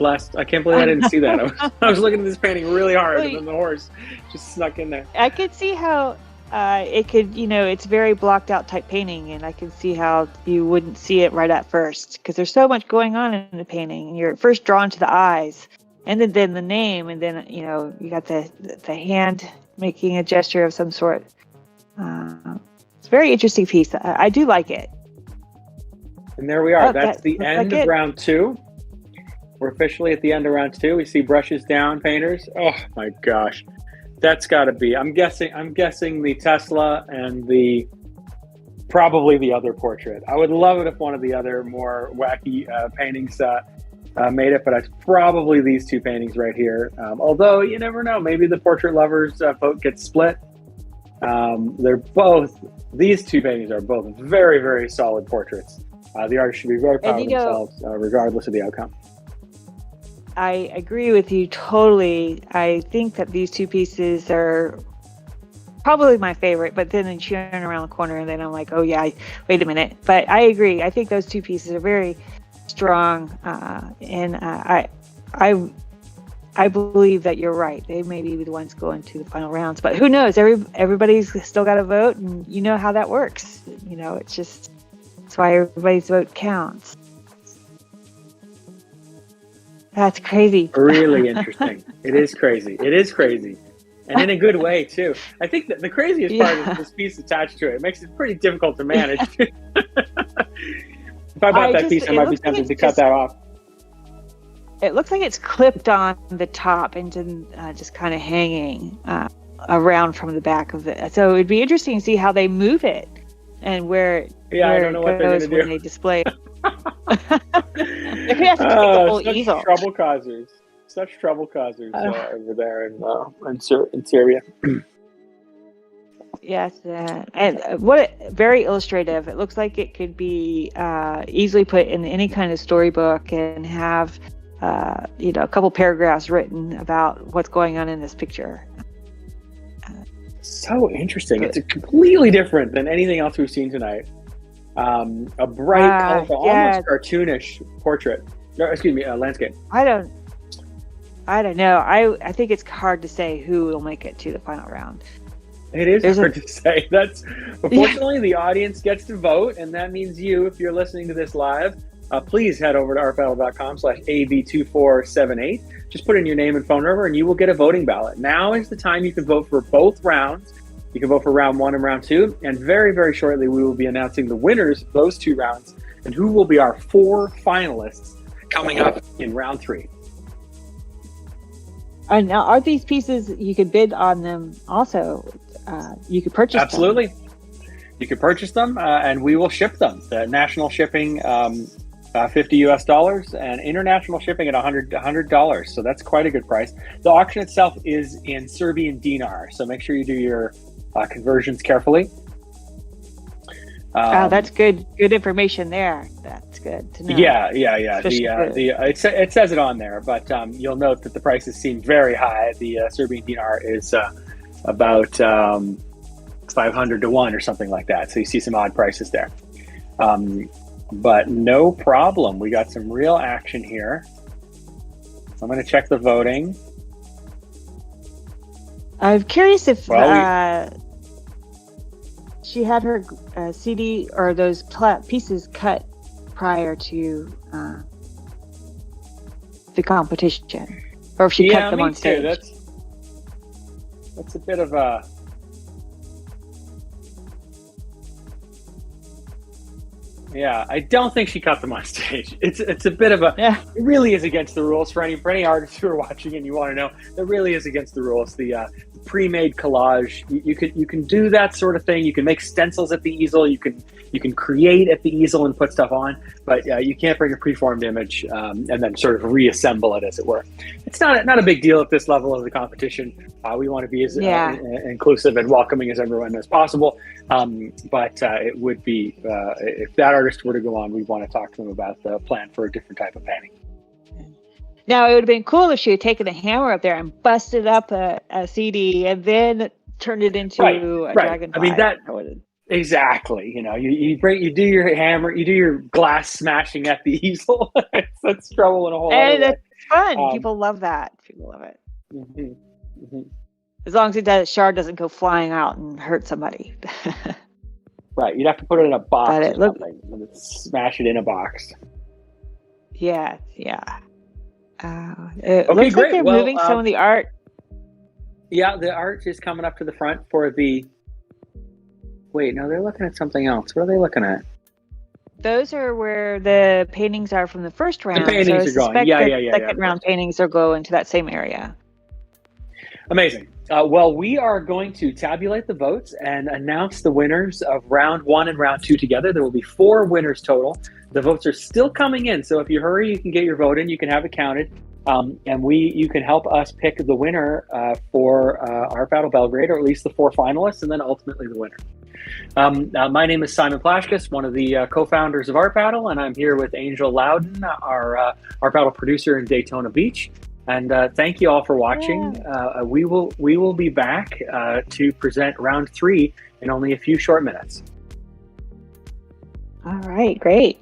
it. I can't believe I didn't see that. I was looking at this painting really hard, and then the horse just snuck in there. I could see how it could, it's very blocked out type painting, and I can see how you wouldn't see it right at first because there's so much going on in the painting. You're first drawn to the eyes, and then the name, and then you got the hand making a gesture of some sort. It's a very interesting piece. I do like it. And there we are. That's the end of round 2. We're officially at the end of round 2. We see brushes down, painters. Oh my gosh. That's got to be. I'm guessing the Tesla and probably the other portrait. I would love it if one of the other more wacky paintings made it, but it's probably these two paintings right here. Although you never know, maybe the portrait lovers vote gets split. These two paintings are both very, very solid portraits. The artist should be very proud of themselves, regardless of the outcome. I agree with you totally. I think that these two pieces are probably my favorite, but then you turn around the corner and then I'm like, oh yeah, wait a minute. But I agree. I think those two pieces are very strong, and I believe that you're right. They may be the ones going to the final rounds, but who knows? Everybody's still got to vote, and you know how that works. That's why everybody's vote counts. That's crazy. Really interesting. It is crazy. And in a good way, too. I think that the craziest part is this piece attached to it. It makes it pretty difficult to manage. If I bought that piece, I might be tempted to cut that off. It looks like it's clipped on the top and just kind of hanging around from the back of it. So it'd be interesting to see how they move it and where I don't know what they're going to do. They display it. They're going to have to take the whole easel. Such trouble causers over there in Syria. Yes, and very illustrative. It looks like it could be easily put in any kind of storybook and have a couple paragraphs written about what's going on in this picture. So interesting. It's completely different than anything else we've seen tonight. A bright, colorful, almost cartoonish portrait. Landscape. I don't know. I think it's hard to say who will make it to the final round. It is hard to say. Unfortunately, the audience gets to vote, and that means you, if you're listening to this live, please head over to artbattle.com/AB2478. Just put in your name and phone number, and you will get a voting ballot. Now is the time you can vote for both rounds. You can vote for round 1 and round 2, and very, very shortly we will be announcing the winners of those 2 rounds and who will be our 4 finalists coming up in round 3. And now, are these pieces, you could bid on them also? You could purchase Absolutely. them. You could purchase them, and we will ship them. The national shipping, $50 US, and international shipping at $100. So that's quite a good price. The auction itself is in Serbian dinar, so make sure you do your conversions carefully. That's good information there. That's good to know. Yeah. It says it on there, but you'll note that the prices seem very high. The Serbian dinar is about 500 to 1 or something like that. So you see some odd prices there. But no problem. We got some real action here. I'm going to check the voting. I'm curious if she had her CD or those pieces cut prior to the competition, or if she cut them on stage. That's a bit of a... Yeah, I don't think she cut them on stage. It's a bit of a... Yeah. It really is against the rules for any artists who are watching and you want to know. It really is against the rules. The pre-made collage, you can do that sort of thing. You can make stencils at the easel. You can create at the easel and put stuff on, but you can't bring a preformed image and then sort of reassemble it, as it were. It's not a big deal at this level of the competition. We want to be as inclusive and welcoming as everyone as possible. But it would be, if that artist were to go on, we'd want to talk to them about the plan for a different type of painting. Now, it would have been cool if she had taken a hammer up there and busted up a CD and then turned it into a dragonfly. I mean, exactly. You do your hammer, you do your glass smashing at the easel. That's trouble in a whole other way. It's fun. People love that. People love it. Mm-hmm. Mm-hmm. As long as shard doesn't go flying out and hurt somebody. Right. You'd have to put it in a box and smash it in a box. Yeah. It looks like they're moving some of the art. Yeah, the art is coming up to the front for the... Wait, no, they're looking at something else. What are they looking at? Those are where the paintings are from the first round. The paintings are going. Yeah. Second round paintings are going to that same area. Amazing. Well, we are going to tabulate the votes and announce the winners of round 1 and round 2 together. There will be 4 winners total. The votes are still coming in, so if you hurry, you can get your vote in. You can have it counted, and you can help us pick the winner for Art Battle Belgrade, or at least the 4 finalists, and then ultimately the winner. My name is Simon Plashkus, one of the co-founders of Art Battle, and I'm here with Angel Loudon, our Art Battle producer in Daytona Beach. And thank you all for watching. Yeah. We will be back to present round 3 in only a few short minutes. All right, great.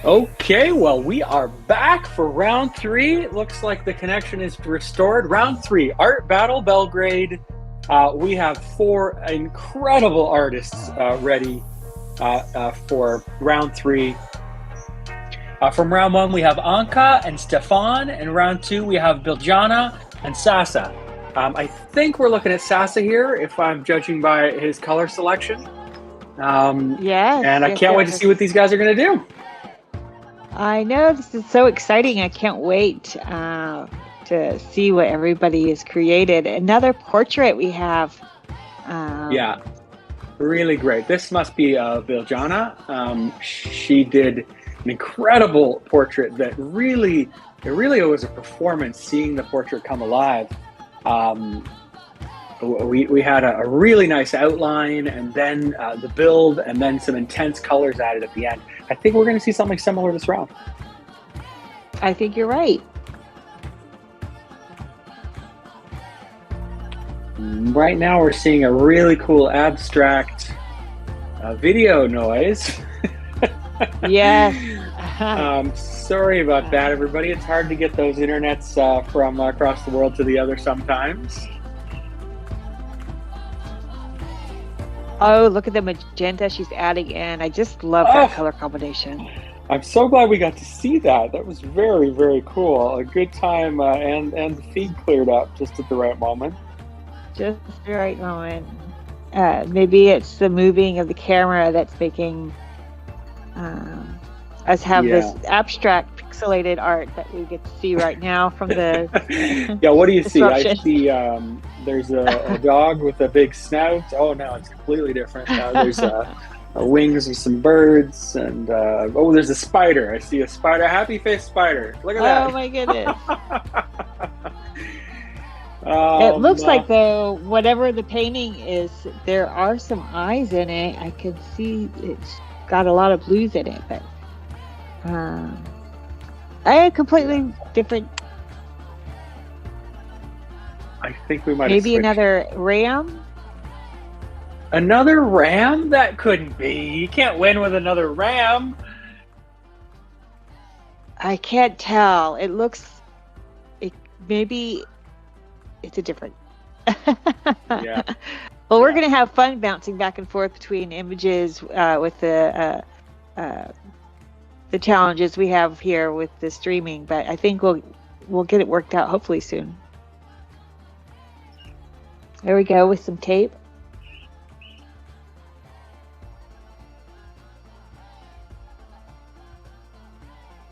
Okay, well, we are back for round 3. It looks like the connection is restored. Round 3, Art Battle Belgrade. We have 4 incredible artists ready for round 3. From round 1, we have Anka and Stefan. And round 2, we have Biljana and Sasa. I think we're looking at Sasa here, if I'm judging by his color selection. Yes. And I can't wait to see what these guys are going to do. I know, this is so exciting. I can't wait to see what everybody has created. Another portrait we have. Yeah, really great. This must be Biljana. She did an incredible portrait that really was a performance, seeing the portrait come alive. We had a really nice outline, and then the build, and then some intense colors added at the end. I think we're going to see something similar this round. I think you're right. Right now we're seeing a really cool abstract video noise. Yes. Sorry about that, everybody. It's hard to get those internets from across the world to the other sometimes. Oh, look at the magenta she's adding in. I just love that color combination. I'm so glad we got to see that. That was very, very cool. A good time, and the feed cleared up just at the right moment. Just the right moment. Maybe it's the moving of the camera that's making us have this abstract pixelated art that we get to see right now from the Yeah, what do you see? I disruption. see there's a dog with a big snout. Oh, no, it's completely different. There's wings of some birds, and there's a spider. I see a spider, happy face spider. Look at that. Oh my goodness. It looks like, though, whatever the painting is, there are some eyes in it. I can see it's got a lot of blues in it, but I had completely different. I think we might Maybe have another ram. Another ram? That couldn't be. You can't win with another ram. I can't tell. It looks. Maybe it's a different. Yeah. Well, we're going to have fun bouncing back and forth between images with the challenges we have here with the streaming, but I think we'll get it worked out hopefully soon. There we go with some tape.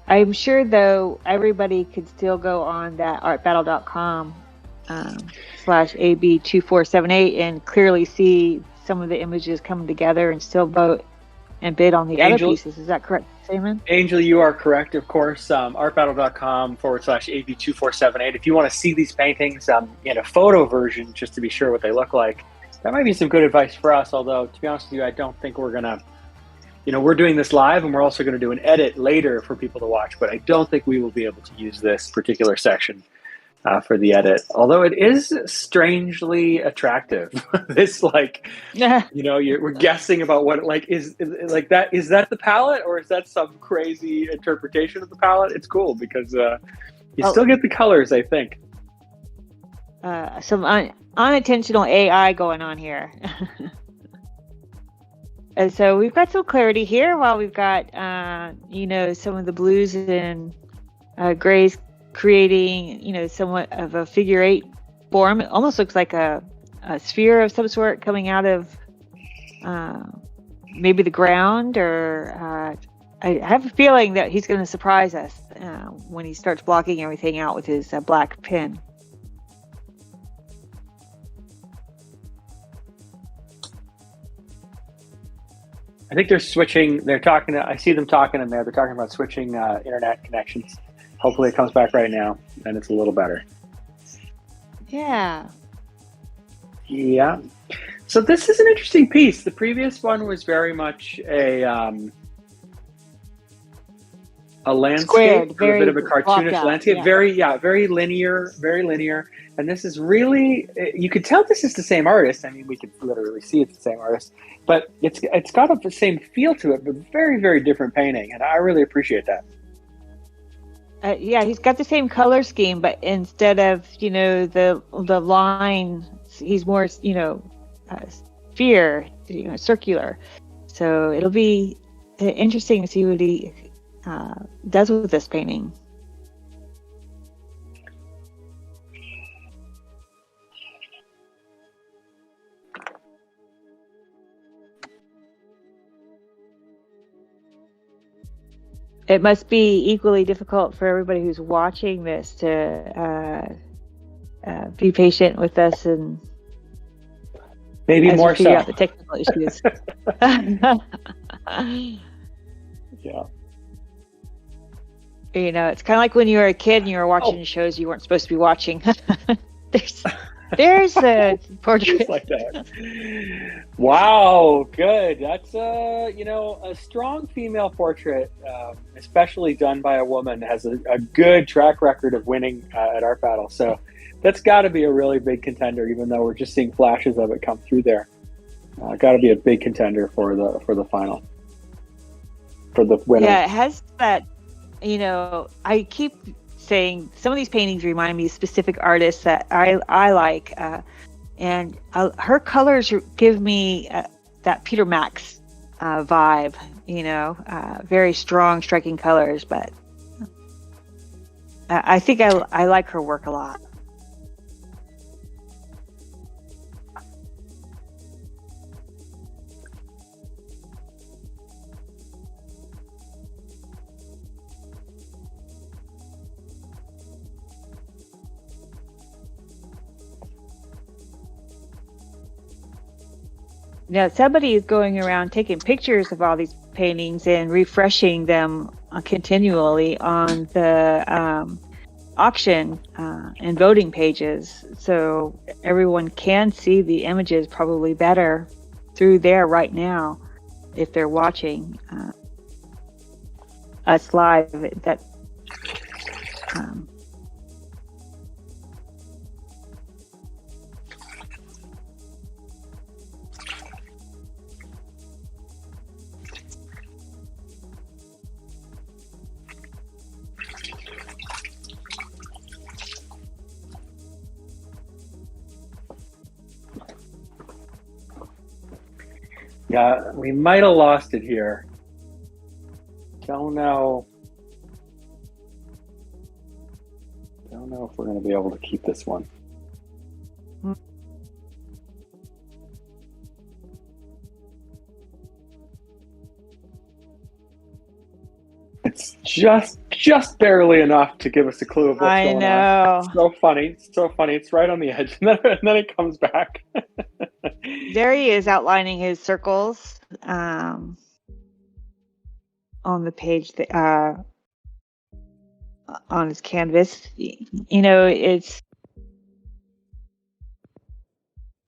I'm sure, though, everybody could still go on that artbattle.com /AB2478 and clearly see some of the images coming together and still vote and bid on the other Angel- pieces. Is that correct, Simon? Angel, you are correct, of course. artbattle.com/AB2478. If you want to see these paintings in a photo version, just to be sure what they look like, that might be some good advice for us. Although, to be honest with you, I don't think we're going to, we're doing this live and we're also going to do an edit later for people to watch, but I don't think we will be able to use this particular section for the edit. Although it is strangely attractive. This, we're guessing about what is that. Is that the palette, or is that some crazy interpretation of the palette? It's cool because you still get the colors, I think. Some unintentional AI going on here. And so we've got some clarity here while we've got, some of the blues and grays creating, somewhat of a figure eight form. It almost looks like a sphere of some sort coming out of maybe the ground, or I have a feeling that he's going to surprise us when he starts blocking everything out with his black pen. I think they're switching. I see them talking in there. They're talking about switching internet connections. Hopefully it comes back right now and it's a little better. Yeah. Yeah. So this is an interesting piece. The previous one was very much a landscape, Squared, a bit of a cartoonish landscape. Yeah. Very linear. And this is really, you could tell this is the same artist. I mean, we could literally see it's the same artist, but it's got the same feel to it, but very, very different painting. And I really appreciate that. He's got the same color scheme, but instead of, the line, he's more, sphere, circular. So it'll be interesting to see what he does with this painting. It must be equally difficult for everybody who's watching this to be patient with us and maybe more so. Figure out the technical issues. Yeah. It's kind of like when you were a kid and you were watching shows you weren't supposed to be watching. There's a portrait just like that. Wow, good. That's a strong female portrait, especially done by a woman, has a good track record of winning at Art Battle. So that's got to be a really big contender, even though we're just seeing flashes of it come through there. Got to be a big contender for the final, for the winner. Yeah, it has that. I keep saying some of these paintings remind me of specific artists that I like, and her colors give me that Peter Max vibe. Very strong, striking colors, but I think I like her work a lot. Now, somebody is going around taking pictures of all these paintings and refreshing them continually on the auction and voting pages, so everyone can see the images probably better through there right now if they're watching us live. That Yeah, we might have lost it here. Don't know if we're going to be able to keep this one. It's just barely enough to give us a clue of what's going on. It's so funny. It's right on the edge, and then it comes back. There he is outlining his circles. on the page that, on his canvas. You know, it's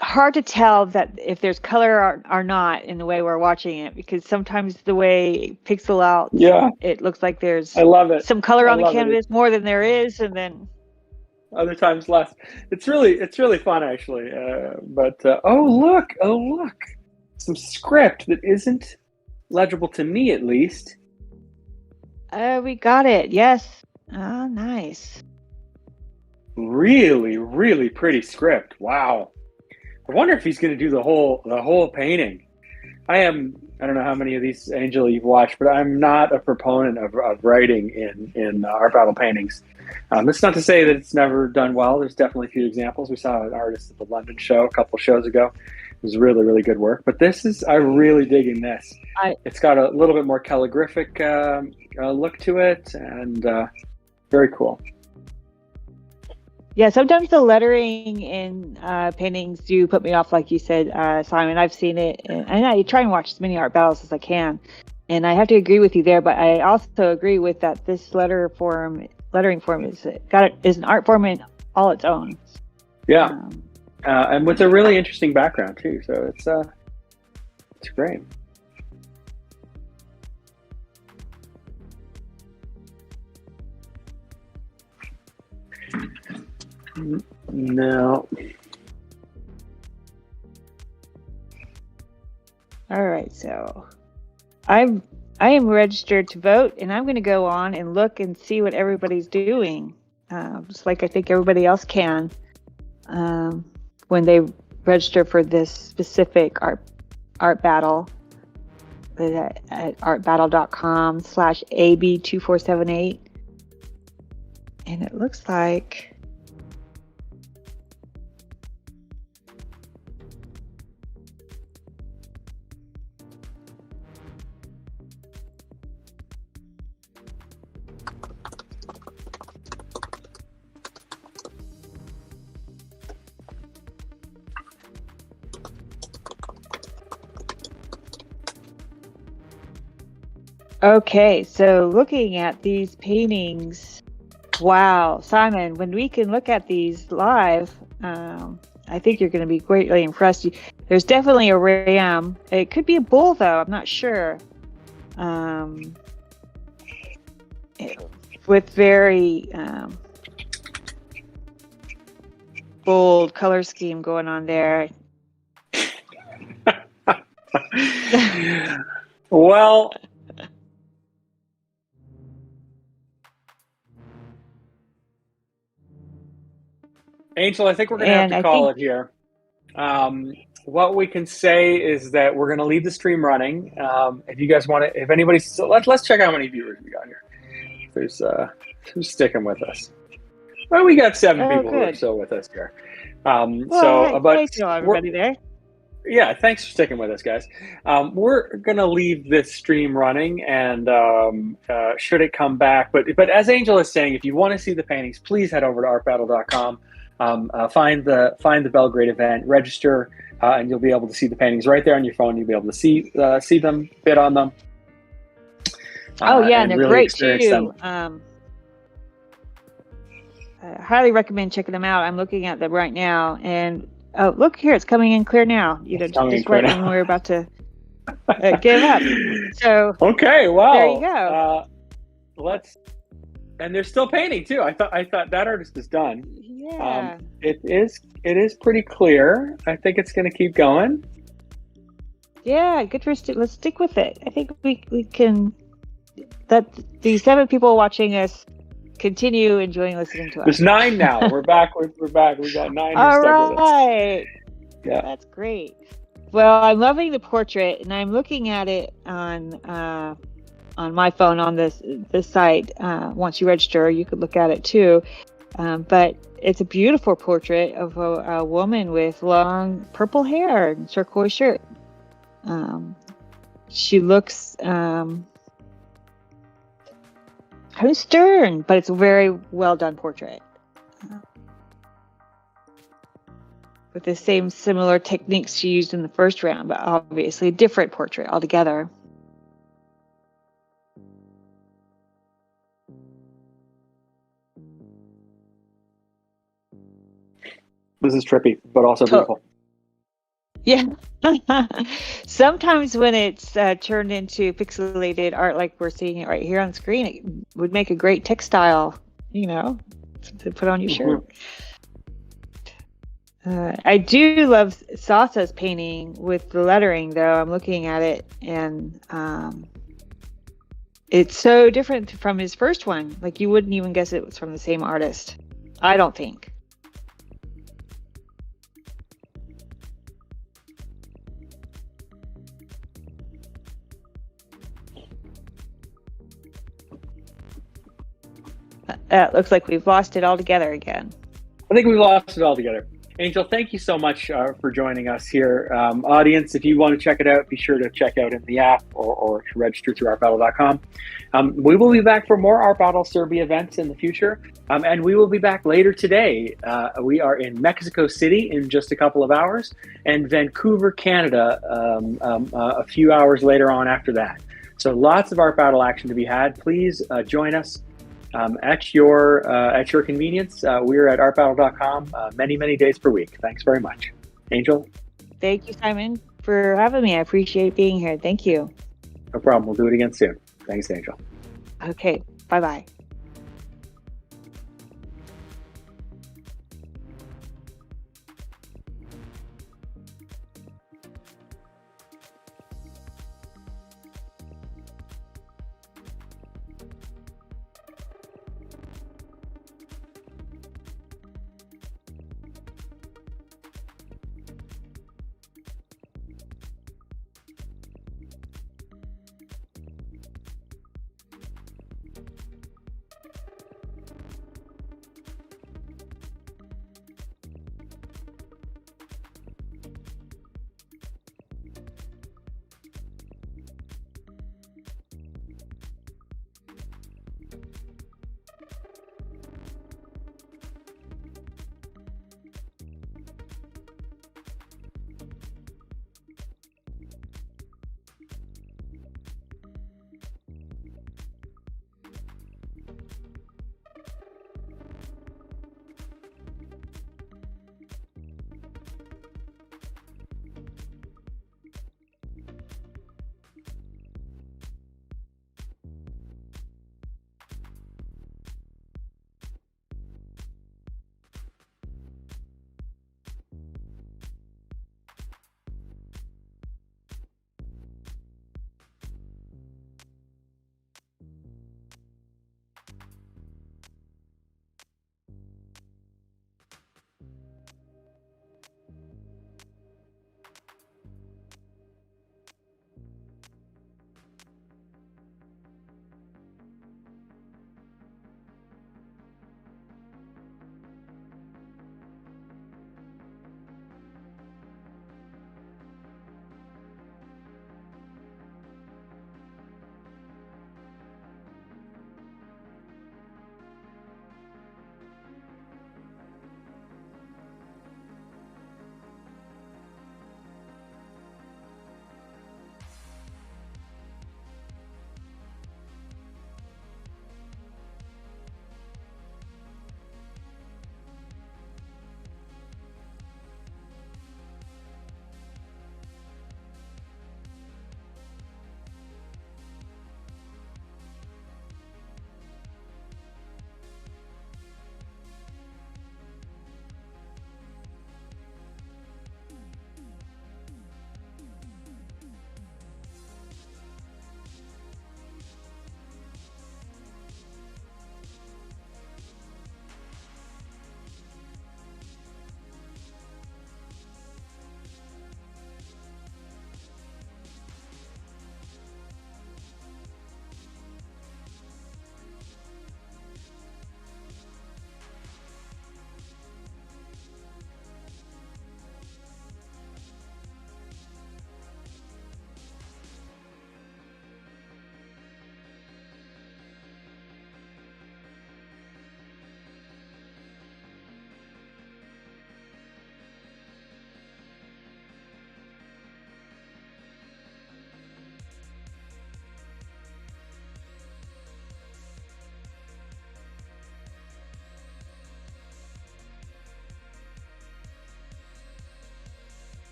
hard to tell that if there's color or not in the way we're watching it, because sometimes the way pixel out, Yeah, it looks like there's I love it. some color I on the love it. canvas more than there is, and then Other times less. It's really fun actually. Oh look, some script that isn't legible to me at least. we got it. Yes. Oh, nice. Really pretty script. Wow. I wonder if he's going to do the whole painting. I don't know how many of these, Angela, you've watched, but I'm not a proponent of writing in art battle paintings. It's not to say that it's never done well. There's definitely a few examples. We saw an artist at the London show a couple shows ago. It was really good work. But I'm really digging this. It's got a little bit more calligraphic look to it, and very cool. Yeah, sometimes the lettering in paintings do put me off, like you said, Simon. I've seen it, and I try and watch as many art battles as I can, and I have to agree with you there. But I also agree with that this lettering form is an art form in all its own. Yeah, and with a really interesting background too. So it's great. No. All right, so I am registered to vote, and I'm going to go on and look and see what everybody's doing, just like I think everybody else can when they register for this specific art battle at artbattle.com/AB2478, and it looks like. Okay, so looking at these paintings, wow, Simon, when we can look at these live, I think you're going to be greatly impressed. There's definitely a ram. It could be a bull, though. I'm not sure. With very bold color scheme going on there. Well, Angel, I think we're going to have to call it here. What we can say is that we're going to leave the stream running. If you guys want to, if anybody's still, let's check how many viewers we got here. There's who's sticking with us. Well, we got 7 people who are still with us here. Thanks to everybody there. Yeah, thanks for sticking with us, guys. We're gonna leave this stream running, and should it come back, but as Angel is saying, if you want to see the paintings, please head over to artbattle.com. Find the Belgrade event, register, and you'll be able to see the paintings right there on your phone. You'll be able to see them, bid on them. And they're really great too. I highly recommend checking them out. I'm looking at them right now, and look here, it's coming in clear now. Just right when we're about to give up. So okay, wow. There you go. And they're still painting too. I thought that artist is done. Yeah. It is pretty clear. I think it's going to keep going. Yeah, good for let's stick with it. I think we can. That the 7 people watching us continue enjoying listening to us. There's 9 now. We're back. We're back. We got 9. All right. Yeah, that's great. Well, I'm loving the portrait, and I'm looking at it on my phone on this site. Once you register, you could look at it too. But it's a beautiful portrait of a woman with long purple hair and turquoise shirt. She looks kind of stern, but it's a very well done portrait. With the same similar techniques she used in the first round, but obviously a different portrait altogether. This is trippy, but also beautiful. Yeah. Sometimes when it's turned into pixelated art, like we're seeing it right here on screen, it would make a great textile, to put on your shirt. I do love Sasa's painting with the lettering, though. I'm looking at it, and it's so different from his first one. Like, you wouldn't even guess it was from the same artist. I don't think. Looks like we've lost it all together again. I think we've lost it all together. Angel, thank you so much for joining us here. Audience, if you want to check it out, be sure to check out in the app or register through artbattle.com. We will be back for more Art Battle Serbia events in the future, and we will be back later today. We are in Mexico City in just a couple of hours, and Vancouver, Canada, a few hours later on after that. So lots of Art Battle action to be had. Please join us. At your convenience. We're at artbattle.com many days per week. Thanks very much. Angel? Thank you, Simon, for having me. I appreciate being here. Thank you. No problem. We'll do it again soon. Thanks, Angel. Okay. Bye-bye.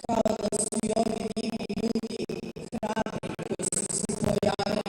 Kao da su i ovi divni ljudi hrabri koji su se pojavili